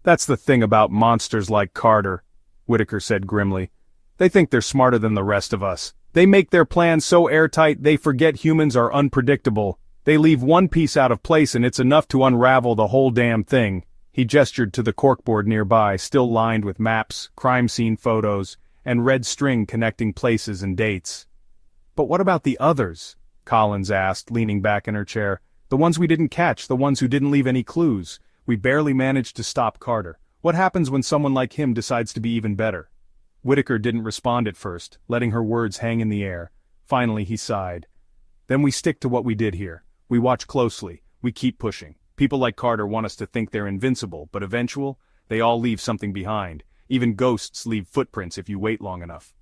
That's the thing about monsters like Carter, Whitaker said grimly. They think they're smarter than the rest of us. They make their plans so airtight they forget humans are unpredictable. They leave one piece out of place and it's enough to unravel the whole damn thing. He gestured to the corkboard nearby, still lined with maps, crime scene photos, and red string connecting places and dates. But what about the others? Collins asked, leaning back in her chair. The ones we didn't catch, the ones who didn't leave any clues. We barely managed to stop Carter. What happens when someone like him decides to be even better? Whitaker didn't respond at first, letting her words hang in the air. Finally he sighed. Then we stick to what we did here. We watch closely. We keep pushing. People like Carter want us to think they're invincible, but eventually, they all leave something behind. Even ghosts leave footprints if you wait long enough.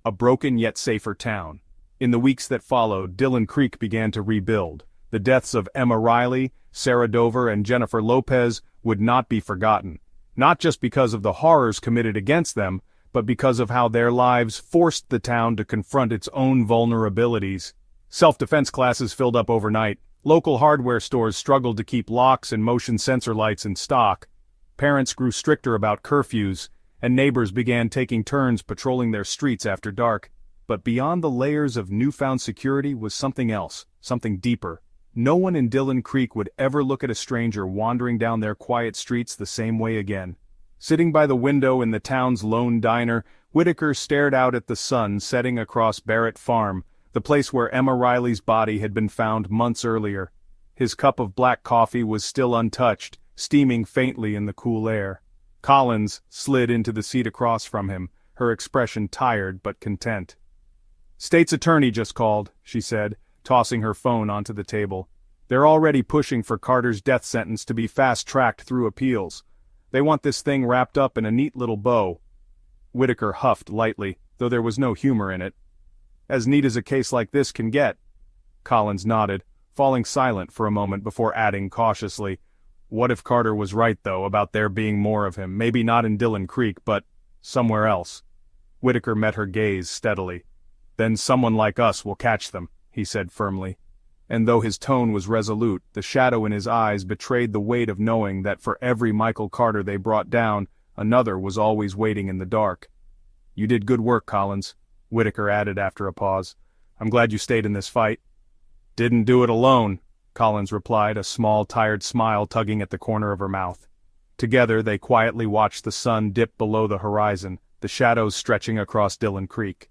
A broken yet safer town. In the weeks that followed, Dillon Creek began to rebuild. The deaths of Emma Riley, Sarah Dover, and Jennifer Lopez would not be forgotten. Not just because of the horrors committed against them, but because of how their lives forced the town to confront its own vulnerabilities. Self-defense classes filled up overnight. Local hardware stores struggled to keep locks and motion sensor lights in stock. Parents grew stricter about curfews, and neighbors began taking turns patrolling their streets after dark. But beyond the layers of newfound security was something else, something deeper. No one in Dillon Creek would ever look at a stranger wandering down their quiet streets the same way again. Sitting by the window in the town's lone diner, Whitaker stared out at the sun setting across Barrett Farm, the place where Emma Riley's body had been found months earlier. His cup of black coffee was still untouched, steaming faintly in the cool air. Collins slid into the seat across from him, her expression tired but content. "State's attorney just called," she said, tossing her phone onto the table. "They're already pushing for Carter's death sentence to be fast-tracked through appeals. They want this thing wrapped up in a neat little bow." Whitaker huffed lightly, though there was no humor in it. "As neat as a case like this can get." Collins nodded, falling silent for a moment before adding cautiously, "What if Carter was right, though, about there being more of him, maybe not in Dillon Creek, but somewhere else?" Whitaker met her gaze steadily. "Then someone like us will catch them," he said firmly. And though his tone was resolute, the shadow in his eyes betrayed the weight of knowing that for every Michael Carter they brought down, another was always waiting in the dark. "You did good work, Collins," Whitaker added after a pause. "I'm glad you stayed in this fight." "Didn't do it alone," Collins replied, a small tired smile tugging at the corner of her mouth. Together they quietly watched the sun dip below the horizon, the shadows stretching across Dillon Creek.